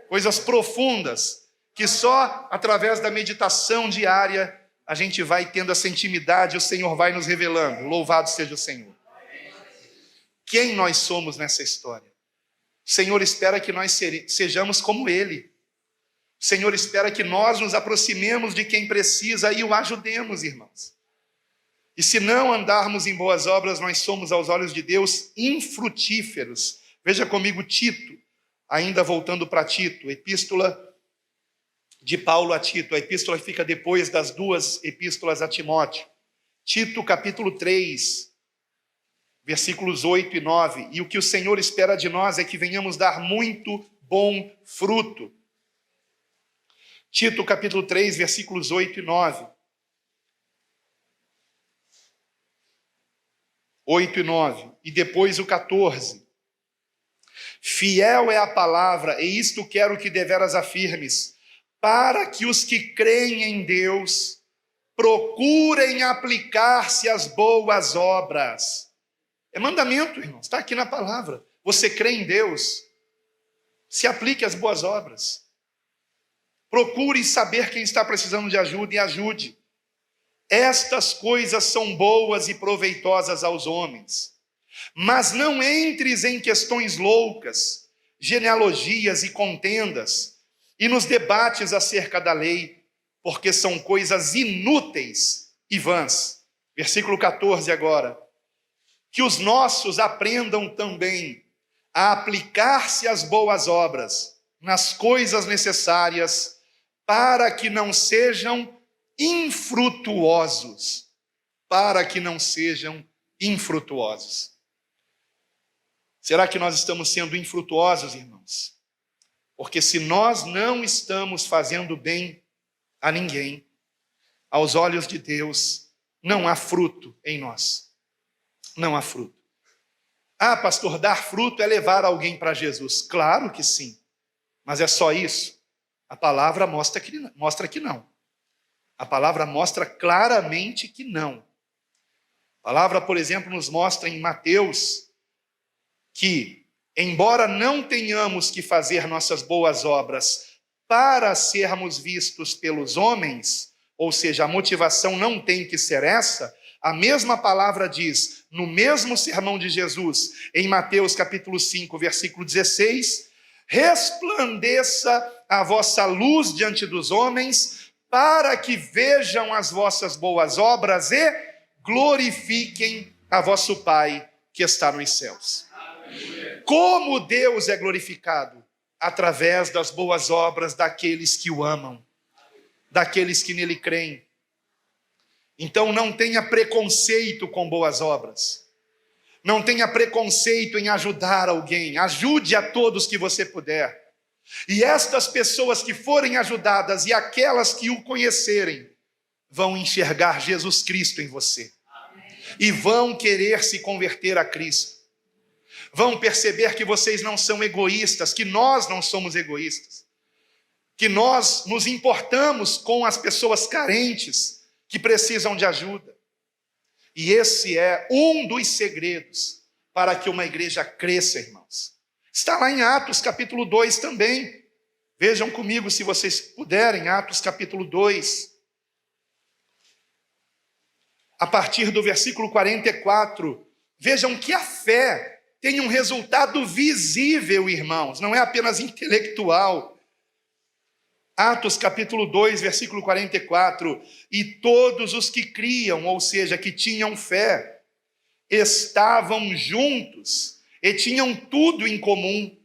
coisas profundas que só através da meditação diária a gente vai tendo essa intimidade, o Senhor vai nos revelando. Louvado seja o Senhor. Quem nós somos nessa história? O Senhor espera que nós sejamos como Ele. O Senhor espera que nós nos aproximemos de quem precisa e o ajudemos, irmãos. E se não andarmos em boas obras, nós somos, aos olhos de Deus, infrutíferos. Veja comigo Tito, ainda voltando para Tito, epístola de Paulo a Tito. A epístola fica depois das 2 epístolas a Timóteo. Tito, capítulo 3, versículos 8 e 9. E o que o Senhor espera de nós é que venhamos dar muito bom fruto. Tito, capítulo 3, versículos 8 e 9. 8 e 9. E depois o 14. Fiel é a palavra, e isto quero que deveras afirmes, para que os que creem em Deus procurem aplicar-se às boas obras. É mandamento, irmãos, está aqui na palavra. Você crê em Deus, se aplique às boas obras. Procure saber quem está precisando de ajuda e ajude. Estas coisas são boas e proveitosas aos homens. Mas não entres em questões loucas, genealogias e contendas, e nos debates acerca da lei, porque são coisas inúteis e vãs. Versículo 14 agora. Que os nossos aprendam também a aplicar-se às boas obras, nas coisas necessárias, para que não sejam infrutuosos. Para que não sejam infrutuosos. Será que nós estamos sendo infrutuosos, irmãos? Porque se nós não estamos fazendo bem a ninguém, aos olhos de Deus, não há fruto em nós. Não há fruto. Ah, pastor, dar fruto é levar alguém para Jesus. Claro que sim. Mas é só isso? A palavra mostra que não. A palavra mostra claramente que não. A palavra, por exemplo, nos mostra em Mateus que, embora não tenhamos que fazer nossas boas obras para sermos vistos pelos homens, ou seja, a motivação não tem que ser essa, a mesma palavra diz, no mesmo sermão de Jesus, em Mateus capítulo 5, versículo 16, resplandeça a vossa luz diante dos homens, para que vejam as vossas boas obras e glorifiquem a vosso Pai que está nos céus. Como Deus é glorificado? Através das boas obras daqueles que o amam, daqueles que nele creem. Então não tenha preconceito com boas obras. Não tenha preconceito em ajudar alguém. Ajude a todos que você puder. E estas pessoas que forem ajudadas e aquelas que o conhecerem, vão enxergar Jesus Cristo em você. E vão querer se converter a Cristo. Vão perceber que vocês não são egoístas, que nós não somos egoístas. Que nós nos importamos com as pessoas carentes que precisam de ajuda. E esse é um dos segredos para que uma igreja cresça, irmãos. Está lá em Atos capítulo 2 também. Vejam comigo, se vocês puderem, Atos capítulo 2. A partir do versículo 44. Vejam que a fé tem um resultado visível, irmãos. Não é apenas intelectual. Atos capítulo 2, versículo 44. E todos os que criam, ou seja, que tinham fé, estavam juntos e tinham tudo em comum,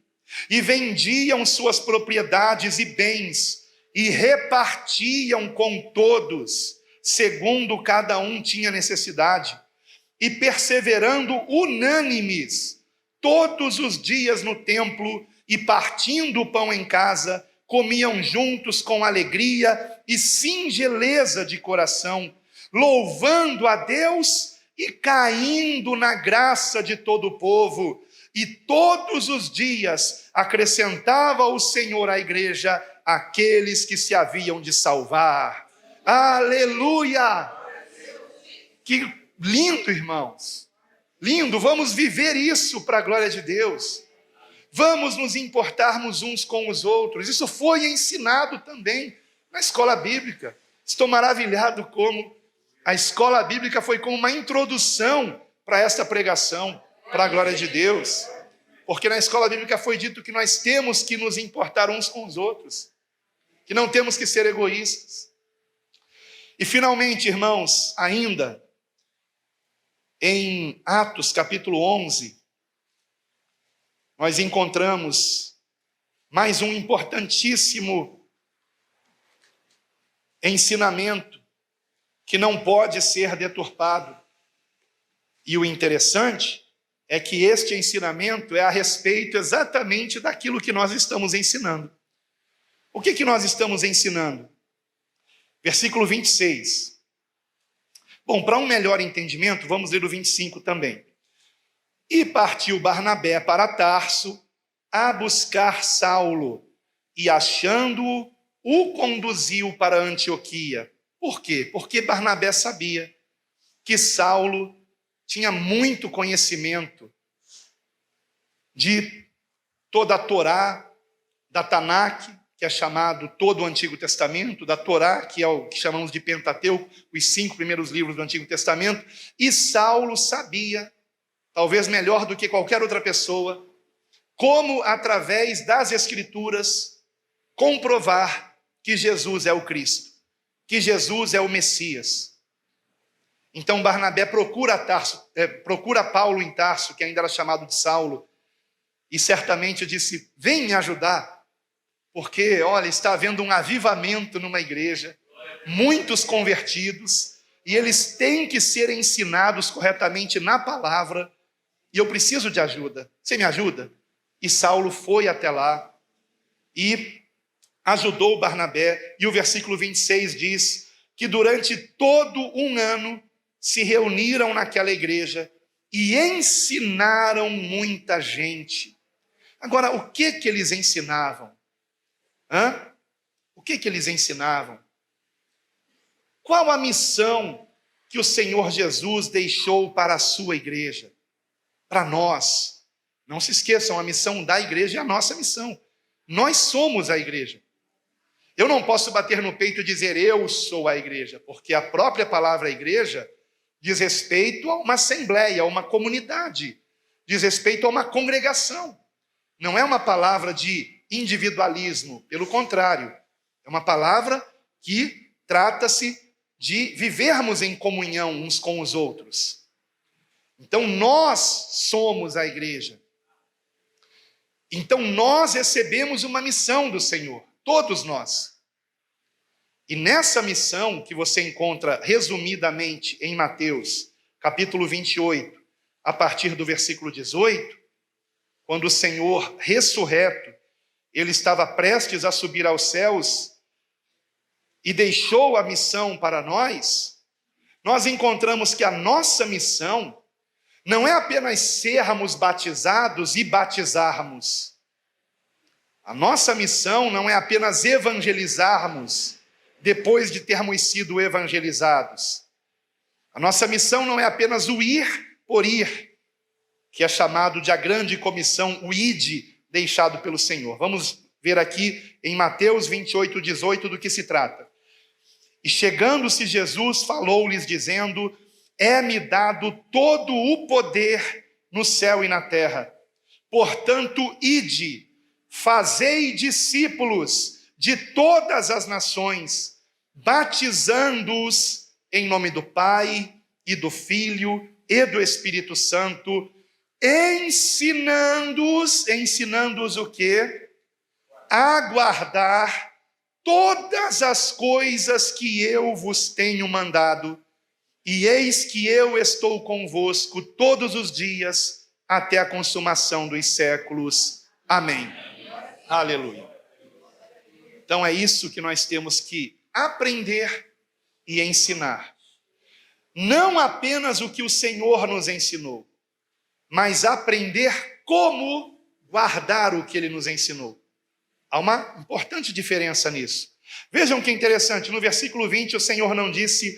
e vendiam suas propriedades e bens, e repartiam com todos, segundo cada um tinha necessidade, e perseverando unânimes, todos os dias no templo, e partindo o pão em casa, comiam juntos com alegria e singeleza de coração, louvando a Deus e caindo na graça de todo o povo. E todos os dias acrescentava o Senhor à igreja aqueles que se haviam de salvar. Aleluia! Que lindo, irmãos. Lindo, vamos viver isso para a glória de Deus. Vamos nos importarmos uns com os outros. Isso foi ensinado também na escola bíblica. Estou maravilhado como a escola bíblica foi como uma introdução para esta pregação, para a glória de Deus. Porque na escola bíblica foi dito que nós temos que nos importar uns com os outros, que não temos que ser egoístas. E finalmente, irmãos, ainda em Atos capítulo 11, nós encontramos mais um importantíssimo ensinamento que não pode ser deturpado. E o interessante é que este ensinamento é a respeito exatamente daquilo que nós estamos ensinando. O que nós estamos ensinando? Versículo 26. Bom, para um melhor entendimento, vamos ler o 25 também. E partiu Barnabé para Tarso a buscar Saulo, e achando-o, o conduziu para Antioquia. Por quê? Porque Barnabé sabia que Saulo tinha muito conhecimento de toda a Torá, da Tanakh, que é chamado todo o Antigo Testamento, da Torá, que é o que chamamos de Pentateuco, os 5 primeiros livros do Antigo Testamento, e Saulo sabia, talvez melhor do que qualquer outra pessoa, como, através das Escrituras, comprovar que Jesus é o Cristo, que Jesus é o Messias. Então Barnabé procura Paulo em Tarso, que ainda era chamado de Saulo, e certamente disse: vem me ajudar, porque, olha, está havendo um avivamento numa igreja, muitos convertidos, e eles têm que ser ensinados corretamente na palavra, e eu preciso de ajuda. Você me ajuda? E Saulo foi até lá e ajudou Barnabé, e o versículo 26 diz que durante todo um ano se reuniram naquela igreja e ensinaram muita gente. Agora, o que eles ensinavam? O que eles ensinavam? Qual a missão que o Senhor Jesus deixou para a sua igreja? Para nós. Não se esqueçam, a missão da igreja é a nossa missão. Nós somos a igreja. Eu não posso bater no peito e dizer eu sou a igreja, porque a própria palavra igreja diz respeito a uma assembleia, a uma comunidade, diz respeito a uma congregação. Não é uma palavra de individualismo, pelo contrário, é uma palavra que trata-se de vivermos em comunhão uns com os outros. Então nós somos a igreja. Então nós recebemos uma missão do Senhor, todos nós. E nessa missão que você encontra resumidamente em Mateus, capítulo 28, a partir do versículo 18, quando o Senhor ressurreto, ele estava prestes a subir aos céus e deixou a missão para nós encontramos que a nossa missão não é apenas sermos batizados e batizarmos. A nossa missão não é apenas evangelizarmos depois de termos sido evangelizados. A nossa missão não é apenas o ir por ir, que é chamado de a grande comissão, o ide, deixado pelo Senhor. Vamos ver aqui em Mateus 28, 18 do que se trata. E chegando-se Jesus, falou-lhes dizendo: é-me dado todo o poder no céu e na terra. Portanto, ide, fazei discípulos de todas as nações, batizando-os em nome do Pai e do Filho e do Espírito Santo, ensinando-os o quê? A guardar todas as coisas que eu vos tenho mandado, e eis que eu estou convosco todos os dias até a consumação dos séculos. Amém. Aleluia. Então é isso que nós temos que aprender e ensinar. Não apenas o que o Senhor nos ensinou, mas aprender como guardar o que Ele nos ensinou. Há uma importante diferença nisso. Vejam que interessante, no versículo 20 o Senhor não disse: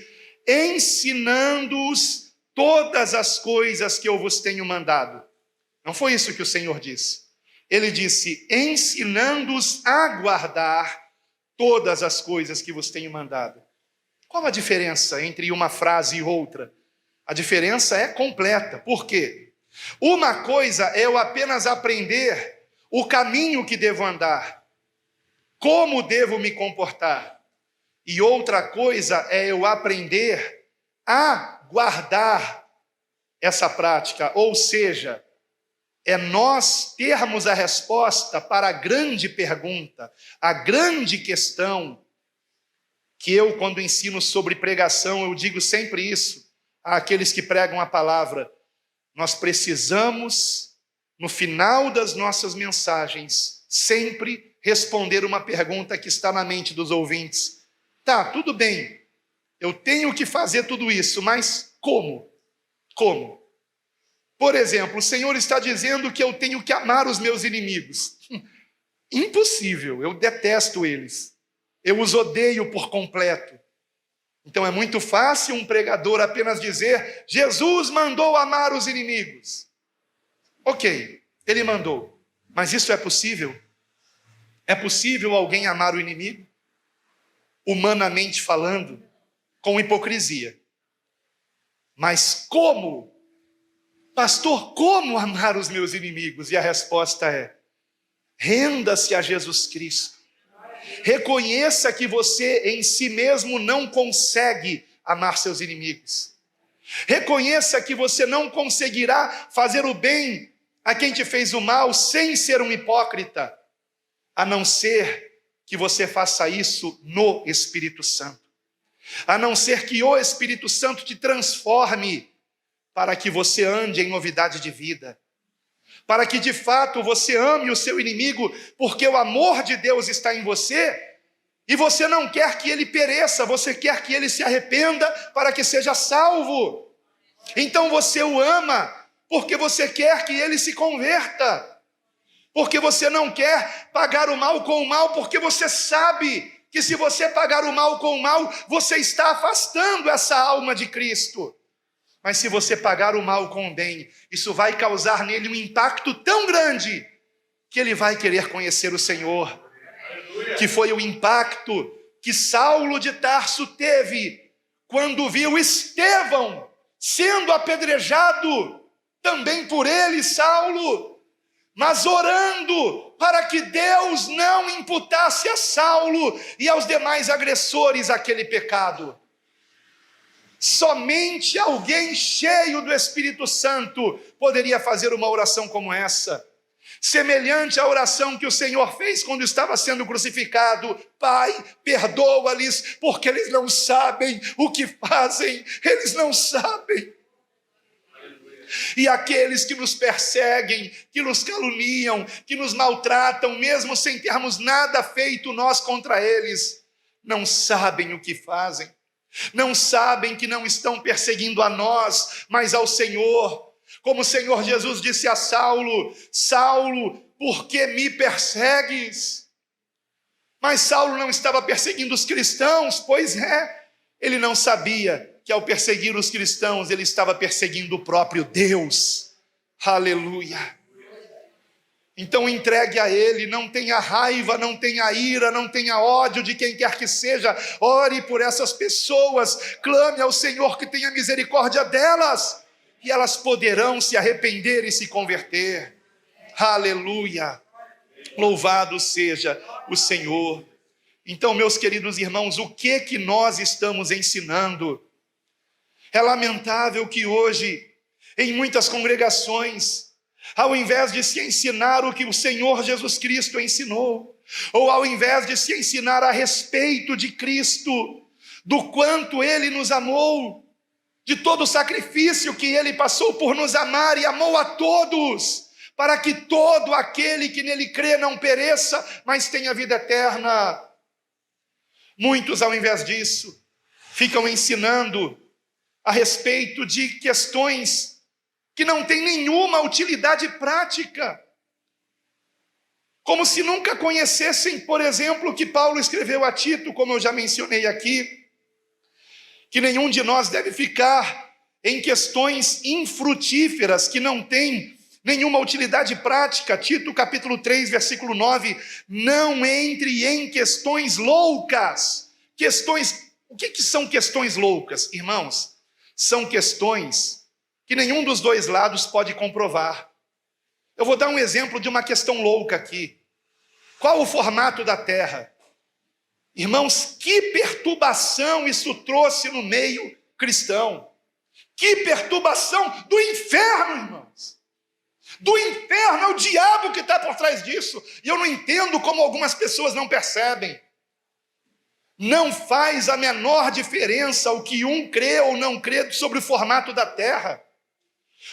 ensinando-os todas as coisas que eu vos tenho mandado. Não foi isso que o Senhor disse. Ele disse: ensinando-os a guardar todas as coisas que vos tenho mandado. Qual a diferença entre uma frase e outra? A diferença é completa. Por quê? Uma coisa é eu apenas aprender o caminho que devo andar, como devo me comportar. E outra coisa é eu aprender a guardar essa prática, ou seja, é nós termos a resposta para a grande pergunta, a grande questão, que eu, quando ensino sobre pregação, eu digo sempre isso àqueles que pregam a palavra: nós precisamos, no final das nossas mensagens, sempre responder uma pergunta que está na mente dos ouvintes. Tá, tudo bem, eu tenho que fazer tudo isso, mas como? Como? Por exemplo, o Senhor está dizendo que eu tenho que amar os meus inimigos. Impossível, eu detesto eles. Eu os odeio por completo. Então é muito fácil um pregador apenas dizer: Jesus mandou amar os inimigos. Ok, ele mandou, mas isso é possível? É possível alguém amar o inimigo? Humanamente falando, com hipocrisia. Mas como Pastor, como amar os meus inimigos? E a resposta é: renda-se a Jesus Cristo. Reconheça que você em si mesmo não consegue amar seus inimigos. Reconheça que você não conseguirá fazer o bem a quem te fez o mal sem ser um hipócrita, a não ser que você faça isso no Espírito Santo. A não ser que o Espírito Santo te transforme para que você ande em novidade de vida. Para que de fato você ame o seu inimigo, porque o amor de Deus está em você, e você não quer que ele pereça, você quer que ele se arrependa para que seja salvo. Então você o ama, porque você quer que ele se converta. Porque você não quer pagar o mal com o mal, porque você sabe que se você pagar o mal com o mal, você está afastando essa alma de Cristo. Mas se você pagar o mal com o bem, isso vai causar nele um impacto tão grande, que ele vai querer conhecer o Senhor. Que foi o impacto que Saulo de Tarso teve, quando viu Estevão sendo apedrejado, também por ele, Saulo, mas orando para que Deus não imputasse a Saulo e aos demais agressores aquele pecado. Somente alguém cheio do Espírito Santo poderia fazer uma oração como essa, semelhante à oração que o Senhor fez quando estava sendo crucificado: Pai, perdoa-lhes, porque eles não sabem o que fazem, eles não sabem. E aqueles que nos perseguem, que nos caluniam, que nos maltratam, mesmo sem termos nada feito nós contra eles, não sabem o que fazem. Não sabem que não estão perseguindo a nós, mas ao Senhor. Como o Senhor Jesus disse a Saulo: Saulo, por que me persegues? Mas Saulo não estava perseguindo os cristãos, pois é, ele não sabia que ao perseguir os cristãos, ele estava perseguindo o próprio Deus. Aleluia! Então entregue a ele, não tenha raiva, não tenha ira, não tenha ódio de quem quer que seja. Ore por essas pessoas, clame ao Senhor que tenha misericórdia delas, e elas poderão se arrepender e se converter. Aleluia! Louvado seja o Senhor. Então, meus queridos irmãos, o que nós estamos ensinando? É lamentável que hoje, em muitas congregações, ao invés de se ensinar o que o Senhor Jesus Cristo ensinou, ou ao invés de se ensinar a respeito de Cristo, do quanto Ele nos amou, de todo o sacrifício que Ele passou por nos amar e amou a todos, para que todo aquele que nele crê não pereça, mas tenha vida eterna. Muitos, ao invés disso, ficam ensinando a respeito de questões que não têm nenhuma utilidade prática. Como se nunca conhecessem, por exemplo, o que Paulo escreveu a Tito, como eu já mencionei aqui, que nenhum de nós deve ficar em questões infrutíferas, que não têm nenhuma utilidade prática. Tito capítulo 3, versículo 9, não entre em questões loucas. O que são questões loucas, irmãos? São questões que nenhum dos dois lados pode comprovar. Eu vou dar um exemplo de uma questão louca aqui. Qual o formato da Terra? Irmãos, que perturbação isso trouxe no meio cristão. Que perturbação do inferno, irmãos. Do inferno, é o diabo que está por trás disso. E eu não entendo como algumas pessoas não percebem. Não faz a menor diferença o que um crê ou não crê sobre o formato da Terra.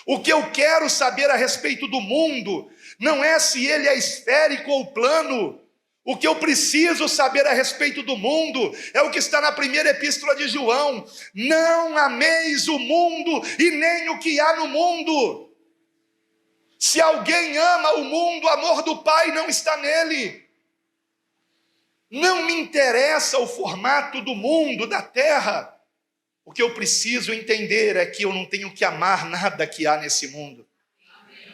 O que eu quero saber a respeito do mundo não é se ele é esférico ou plano. O que eu preciso saber a respeito do mundo é o que está na primeira epístola de João: não ameis o mundo e nem o que há no mundo. Se alguém ama o mundo, o amor do Pai não está nele. Não me interessa o formato do mundo, da terra. O que eu preciso entender é que eu não tenho que amar nada que há nesse mundo.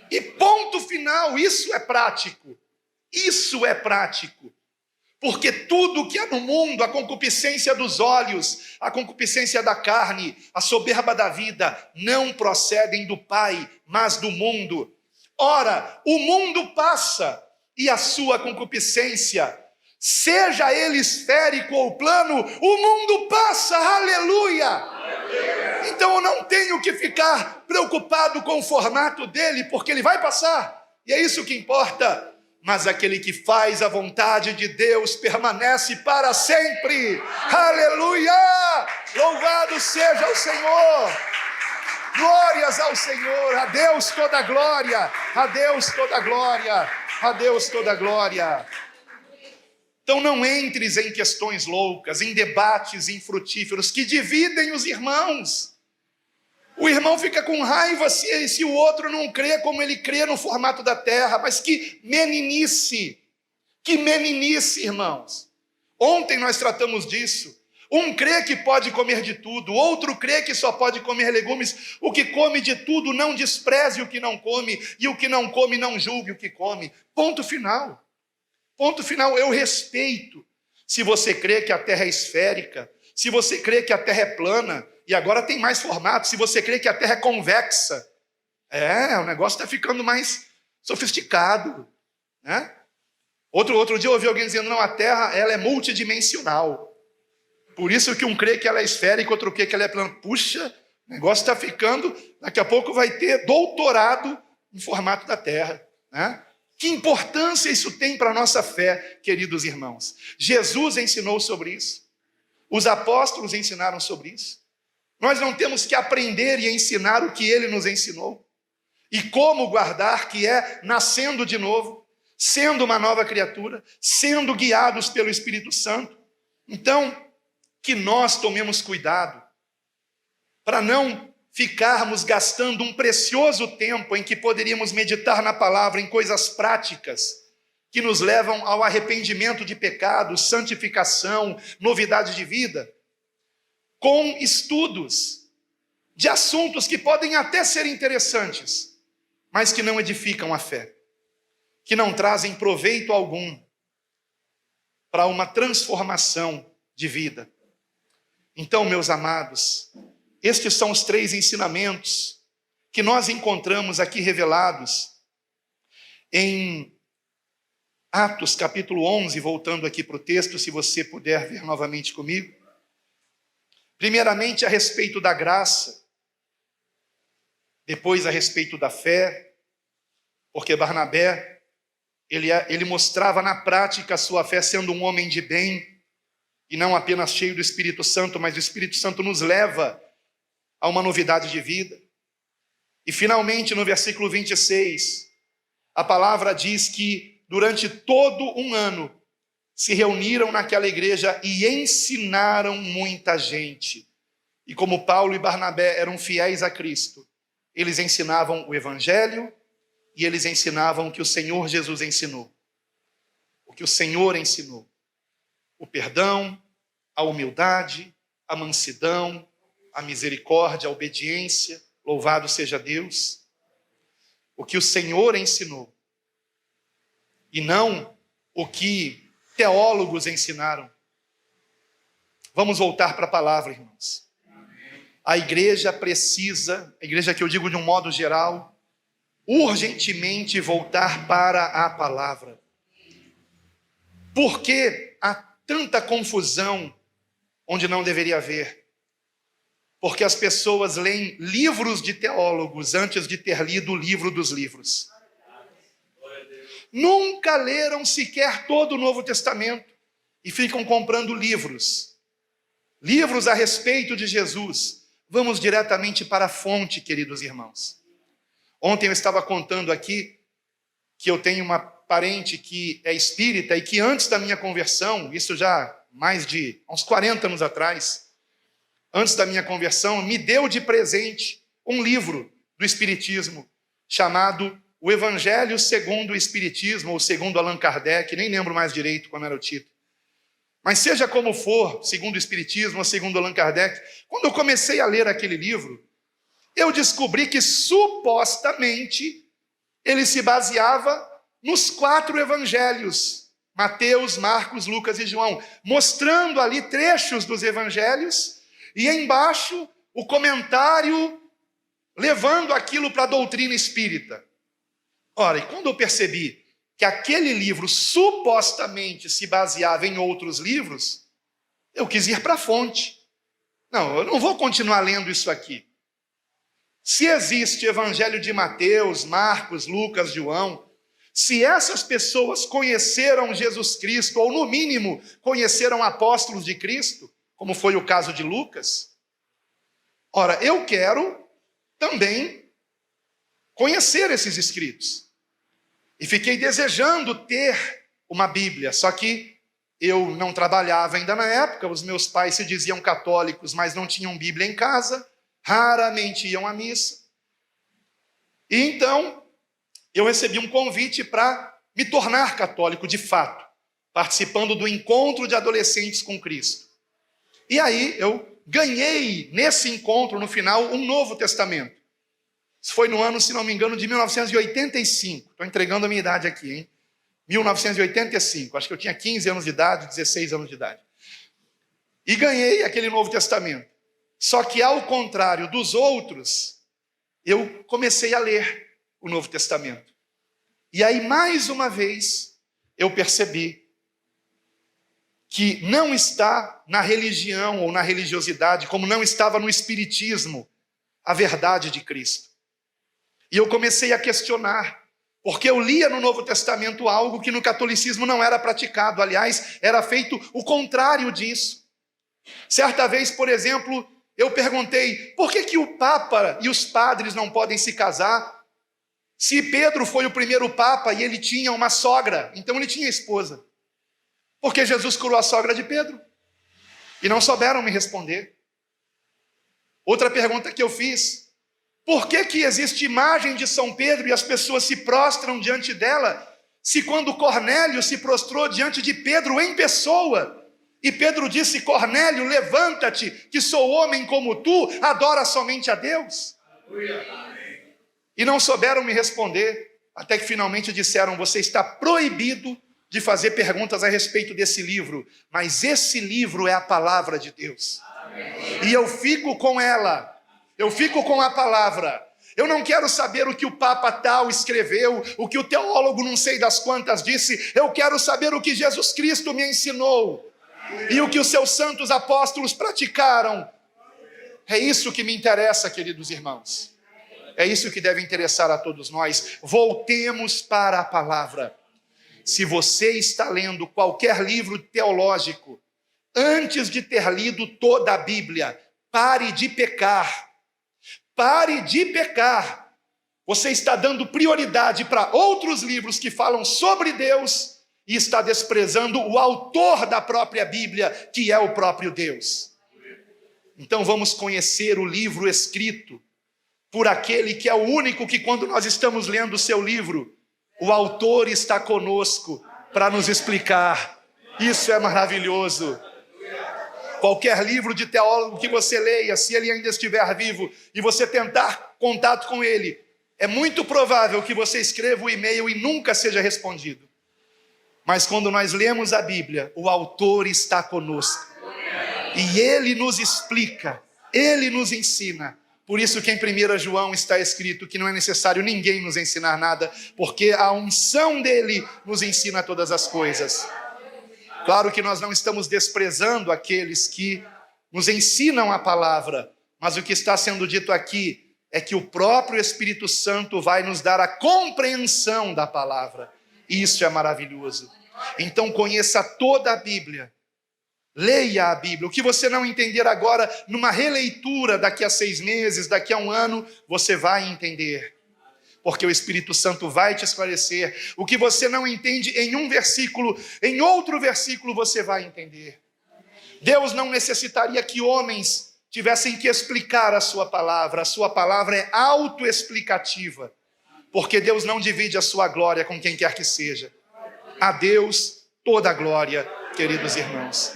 E ponto final, isso é prático. Isso é prático. Porque tudo que há no mundo, a concupiscência dos olhos, a concupiscência da carne, a soberba da vida, não procedem do Pai, mas do mundo. Ora, o mundo passa e a sua concupiscência, seja ele esférico ou plano, o mundo passa, aleluia! Então eu não tenho que ficar preocupado com o formato dele, porque ele vai passar, e é isso que importa. Mas aquele que faz a vontade de Deus permanece para sempre. Aleluia! Louvado seja o Senhor. Glórias ao Senhor. A Deus toda a glória. A Deus toda a glória. A Deus toda a glória. Então não entres em questões loucas, em debates infrutíferos que dividem os irmãos. O irmão fica com raiva se o outro não crê como ele crê no formato da terra. Mas que meninice, irmãos. Ontem nós tratamos disso. Um crê que pode comer de tudo, outro crê que só pode comer legumes. O que come de tudo não despreze o que não come, e o que não come não julgue o que come. Ponto final. Ponto final. Eu respeito se você crê que a terra é esférica, se você crê que a terra é plana. E agora tem mais formato, se você crê que a Terra é convexa. O negócio está ficando mais sofisticado, né? Outro dia eu ouvi alguém dizendo, não, a Terra ela é multidimensional. Por isso que um crê que ela é esférica, outro crê que ela é plana. Puxa, o negócio está ficando, daqui a pouco vai ter doutorado em formato da Terra, né? Que importância isso tem para a nossa fé, queridos irmãos? Jesus ensinou sobre isso. Os apóstolos ensinaram sobre isso. Nós não temos que aprender e ensinar o que ele nos ensinou. E como guardar, que é nascendo de novo, sendo uma nova criatura, sendo guiados pelo Espírito Santo. Então, que nós tomemos cuidado para não ficarmos gastando um precioso tempo em que poderíamos meditar na palavra em coisas práticas que nos levam ao arrependimento de pecados, santificação, novidade de vida, com estudos de assuntos que podem até ser interessantes, mas que não edificam a fé, que não trazem proveito algum para uma transformação de vida. Então, meus amados, estes são os 3 ensinamentos que nós encontramos aqui revelados em Atos capítulo 11, voltando aqui para o texto, se você puder ver novamente comigo. Primeiramente a respeito da graça, depois a respeito da fé, porque Barnabé, ele mostrava na prática a sua fé sendo um homem de bem, e não apenas cheio do Espírito Santo, mas o Espírito Santo nos leva a uma novidade de vida. E finalmente no versículo 26, a palavra diz que durante todo um ano, se reuniram naquela igreja e ensinaram muita gente. E como Paulo e Barnabé eram fiéis a Cristo, eles ensinavam o Evangelho e eles ensinavam o que o Senhor Jesus ensinou. O que o Senhor ensinou. O perdão, a humildade, a mansidão, a misericórdia, a obediência. Louvado seja Deus. O que o Senhor ensinou. E não o que teólogos ensinaram. Vamos voltar para a palavra, irmãos. A igreja precisa, a igreja que eu digo de um modo geral, urgentemente voltar para a palavra. Por que há tanta confusão onde não deveria haver? Porque as pessoas leem livros de teólogos antes de ter lido o livro dos livros. Nunca leram sequer todo o Novo Testamento e ficam comprando livros a respeito de Jesus. Vamos diretamente para a fonte, queridos irmãos. Ontem eu estava contando aqui que eu tenho uma parente que é espírita e que antes da minha conversão, isso já mais de uns 40 anos atrás, antes da minha conversão, me deu de presente um livro do Espiritismo chamado O Evangelho segundo o Espiritismo, ou segundo Allan Kardec, nem lembro mais direito como era o título. Mas seja como for, segundo o Espiritismo ou segundo Allan Kardec, quando eu comecei a ler aquele livro, eu descobri que supostamente ele se baseava nos 4 evangelhos, Mateus, Marcos, Lucas e João, mostrando ali trechos dos evangelhos, e embaixo o comentário levando aquilo para a doutrina espírita. Ora, e quando eu percebi que aquele livro supostamente se baseava em outros livros, eu quis ir para a fonte. Não, eu não vou continuar lendo isso aqui. Se existe Evangelho de Mateus, Marcos, Lucas, João, se essas pessoas conheceram Jesus Cristo, ou no mínimo conheceram apóstolos de Cristo, como foi o caso de Lucas, ora, eu quero também conhecer esses escritos. E fiquei desejando ter uma Bíblia, só que eu não trabalhava ainda na época, os meus pais se diziam católicos, mas não tinham Bíblia em casa, raramente iam à missa. E então, eu recebi um convite para me tornar católico de fato, participando do encontro de adolescentes com Cristo. E aí eu ganhei nesse encontro, no final, um Novo Testamento. Isso foi no ano, se não me engano, de 1985. Estou entregando a minha idade aqui, hein? 1985. Acho que eu tinha 15 anos de idade, 16 anos de idade. E ganhei aquele Novo Testamento. Só que, ao contrário dos outros, eu comecei a ler o Novo Testamento. E aí, mais uma vez, eu percebi que não está na religião ou na religiosidade, como não estava no espiritismo, a verdade de Cristo. E eu comecei a questionar, porque eu lia no Novo Testamento algo que no catolicismo não era praticado. Aliás, era feito o contrário disso. Certa vez, por exemplo, eu perguntei, por que o Papa e os padres não podem se casar? Se Pedro foi o primeiro Papa e ele tinha uma sogra, então ele tinha esposa. Porque Jesus curou a sogra de Pedro. E não souberam me responder. Outra pergunta que eu fiz, por que existe imagem de São Pedro e as pessoas se prostram diante dela, se quando Cornélio se prostrou diante de Pedro em pessoa, e Pedro disse, Cornélio, levanta-te, que sou homem como tu, adora somente a Deus? E não souberam me responder, até que finalmente disseram, você está proibido de fazer perguntas a respeito desse livro, mas esse livro é a palavra de Deus. E eu fico com ela, eu fico com a palavra. Eu não quero saber o que o Papa tal escreveu, o que o teólogo não sei das quantas disse, eu quero saber o que Jesus Cristo me ensinou, e o que os seus santos apóstolos praticaram. É isso que me interessa, queridos irmãos. É isso que deve interessar a todos nós. Voltemos para a palavra. Se você está lendo qualquer livro teológico, antes de ter lido toda a Bíblia, pare de pecar. Pare de pecar. Você está dando prioridade para outros livros que falam sobre Deus e está desprezando o autor da própria Bíblia, que é o próprio Deus. Então vamos conhecer o livro escrito por aquele que é o único que, quando nós estamos lendo o seu livro, o autor está conosco para nos explicar. Isso é maravilhoso. Qualquer livro de teólogo que você leia, se ele ainda estiver vivo, e você tentar contato com ele, é muito provável que você escreva o e-mail e nunca seja respondido. Mas quando nós lemos a Bíblia, o autor está conosco. E ele nos explica, ele nos ensina. Por isso que em 1 João está escrito que não é necessário ninguém nos ensinar nada, porque a unção dele nos ensina todas as coisas. Claro que nós não estamos desprezando aqueles que nos ensinam a palavra, mas o que está sendo dito aqui é que o próprio Espírito Santo vai nos dar a compreensão da palavra. Isso é maravilhoso. Então conheça toda a Bíblia. Leia a Bíblia. O que você não entender agora, numa releitura daqui a 6 meses, daqui a 1 ano, você vai entender. Porque o Espírito Santo vai te esclarecer. O que você não entende em um versículo, em outro versículo você vai entender. Deus não necessitaria que homens tivessem que explicar a sua palavra é autoexplicativa. Porque Deus não divide a sua glória com quem quer que seja. A Deus toda a glória, queridos irmãos.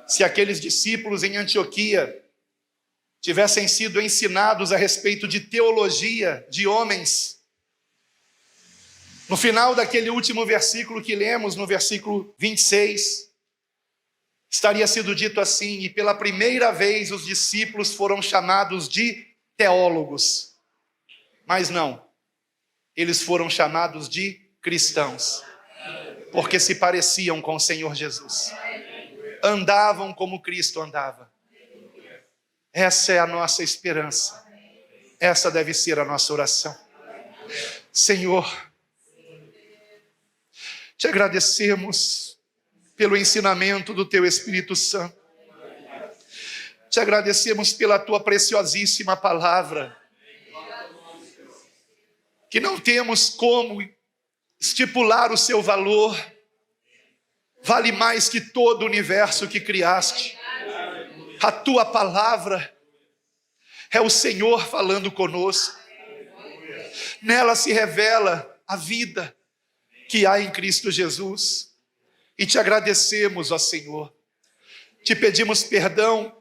Se aqueles discípulos em Antioquia tivessem sido ensinados a respeito de teologia de homens, No final daquele último versículo que lemos, no versículo 26, estaria sido dito assim: e pela primeira vez os discípulos foram chamados de teólogos. Mas não, eles foram chamados de cristãos, porque se pareciam com o Senhor Jesus, andavam como Cristo andava. Essa é a nossa esperança, essa deve ser a nossa oração. Senhor, te agradecemos pelo ensinamento do Teu Espírito Santo. Te agradecemos pela Tua preciosíssima palavra, que não temos como estipular o seu valor, vale mais que todo o universo que criaste. A Tua palavra é o Senhor falando conosco. Nela se revela a vida que há em Cristo Jesus. E te agradecemos, ó Senhor. Te pedimos perdão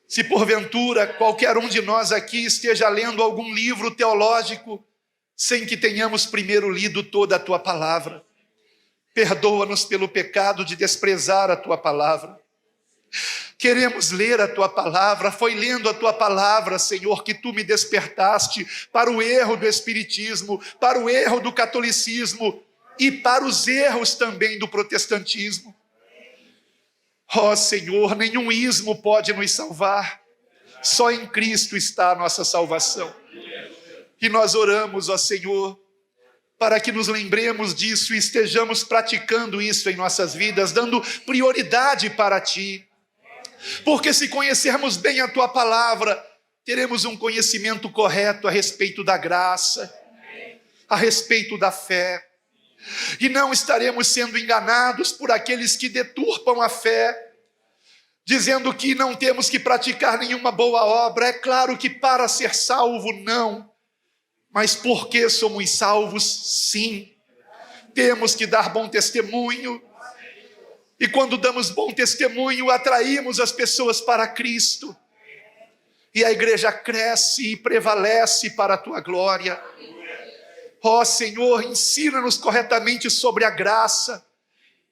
se porventura qualquer um de nós aqui esteja lendo algum livro teológico sem que tenhamos primeiro lido toda a Tua palavra. Perdoa-nos pelo pecado de desprezar a Tua palavra. Queremos ler a Tua palavra. Foi lendo a Tua palavra, Senhor, que Tu me despertaste para o erro do espiritismo, para o erro do catolicismo e para os erros também do protestantismo. Ó Senhor, nenhum ismo pode nos salvar. Só em Cristo está a nossa salvação. E nós oramos, ó Senhor, para que nos lembremos disso e estejamos praticando isso em nossas vidas, dando prioridade para Ti. Porque se conhecermos bem a Tua palavra, teremos um conhecimento correto a respeito da graça, a respeito da fé. E não estaremos sendo enganados por aqueles que deturpam a fé, dizendo que não temos que praticar nenhuma boa obra. É claro que para ser salvo, não. Mas porque somos salvos, sim. Temos que dar bom testemunho. E quando damos bom testemunho, atraímos as pessoas para Cristo. E a igreja cresce e prevalece para a Tua glória. Ó Senhor, ensina-nos corretamente sobre a graça,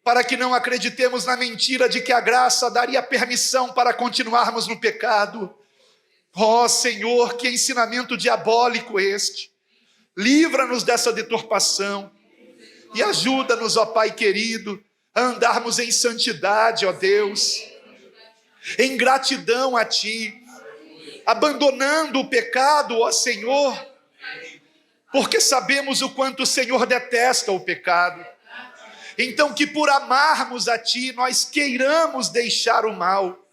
para que não acreditemos na mentira de que a graça daria permissão para continuarmos no pecado. Ó Senhor, que ensinamento diabólico este! Livra-nos dessa deturpação e ajuda-nos, ó Pai querido, a andarmos em santidade, ó Deus, em gratidão a Ti, abandonando o pecado, ó Senhor, porque sabemos o quanto o Senhor detesta o pecado. Então que por amarmos a Ti, nós queiramos deixar o mal,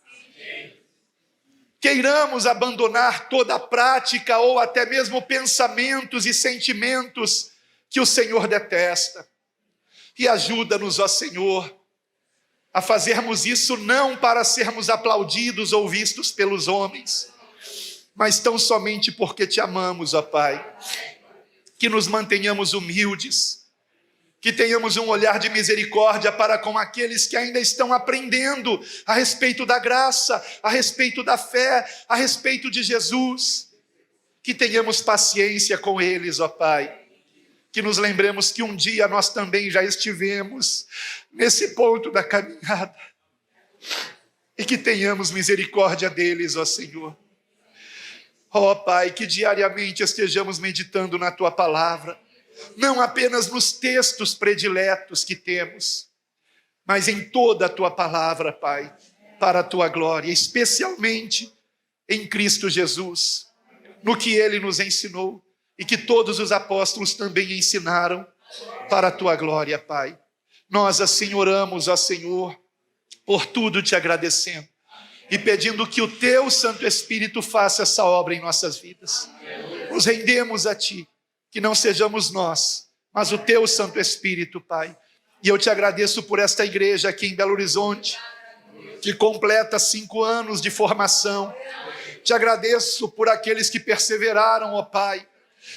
queiramos abandonar toda a prática ou até mesmo pensamentos e sentimentos que o Senhor detesta. E ajuda-nos, ó Senhor, a fazermos isso não para sermos aplaudidos ou vistos pelos homens, mas tão somente porque Te amamos, ó Pai. Que nos mantenhamos humildes, que tenhamos um olhar de misericórdia para com aqueles que ainda estão aprendendo a respeito da graça, a respeito da fé, a respeito de Jesus. Que tenhamos paciência com eles, ó Pai. Que nos lembremos que um dia nós também já estivemos nesse ponto da caminhada. E que tenhamos misericórdia deles, ó Senhor. Ó Pai, que diariamente estejamos meditando na Tua palavra, não apenas nos textos prediletos que temos, mas em toda a Tua palavra, Pai, para a Tua glória, especialmente em Cristo Jesus, no que Ele nos ensinou e que todos os apóstolos também ensinaram para a Tua glória, Pai. Nós assim oramos, ó Senhor, por tudo te agradecendo e pedindo que o Teu Santo Espírito faça essa obra em nossas vidas. Nos rendemos a Ti, que não sejamos nós, mas o Teu Santo Espírito, Pai. E eu te agradeço por esta igreja aqui em Belo Horizonte, que completa 5 anos de formação. Te agradeço por aqueles que perseveraram, ó Pai.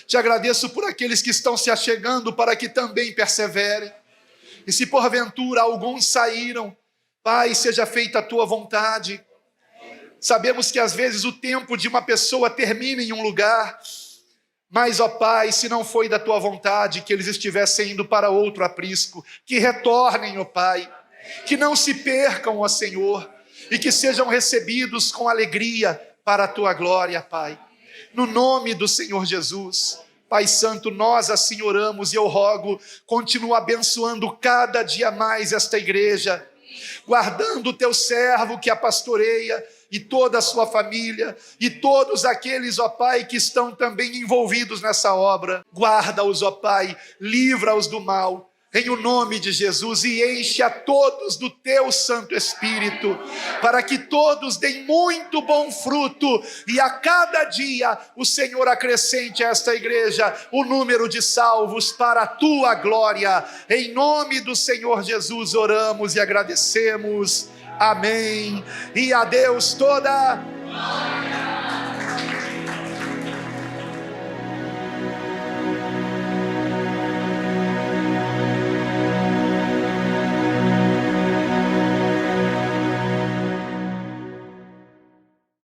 Te agradeço por aqueles que estão se achegando para que também perseverem. E se porventura alguns saíram, Pai, seja feita a Tua vontade. Sabemos que às vezes o tempo de uma pessoa termina em um lugar, Mas, ó Pai, se não foi da tua vontade que eles estivessem indo para outro aprisco, que retornem, ó Pai, que não se percam, ó Senhor, e que sejam recebidos com alegria para a tua glória, Pai. No nome do Senhor Jesus, Pai Santo, nós assim oramos e eu rogo, continua abençoando cada dia mais esta igreja, guardando o teu servo que a pastoreia, e toda a sua família, e todos aqueles, ó Pai, que estão também envolvidos nessa obra. Guarda-os, ó Pai, livra-os do mal, em o nome de Jesus, e enche a todos do teu Santo Espírito, para que todos deem muito bom fruto, e a cada dia o Senhor acrescente a esta igreja o número de salvos para a tua glória. Em nome do Senhor Jesus oramos e agradecemos. Amém. E a Deus toda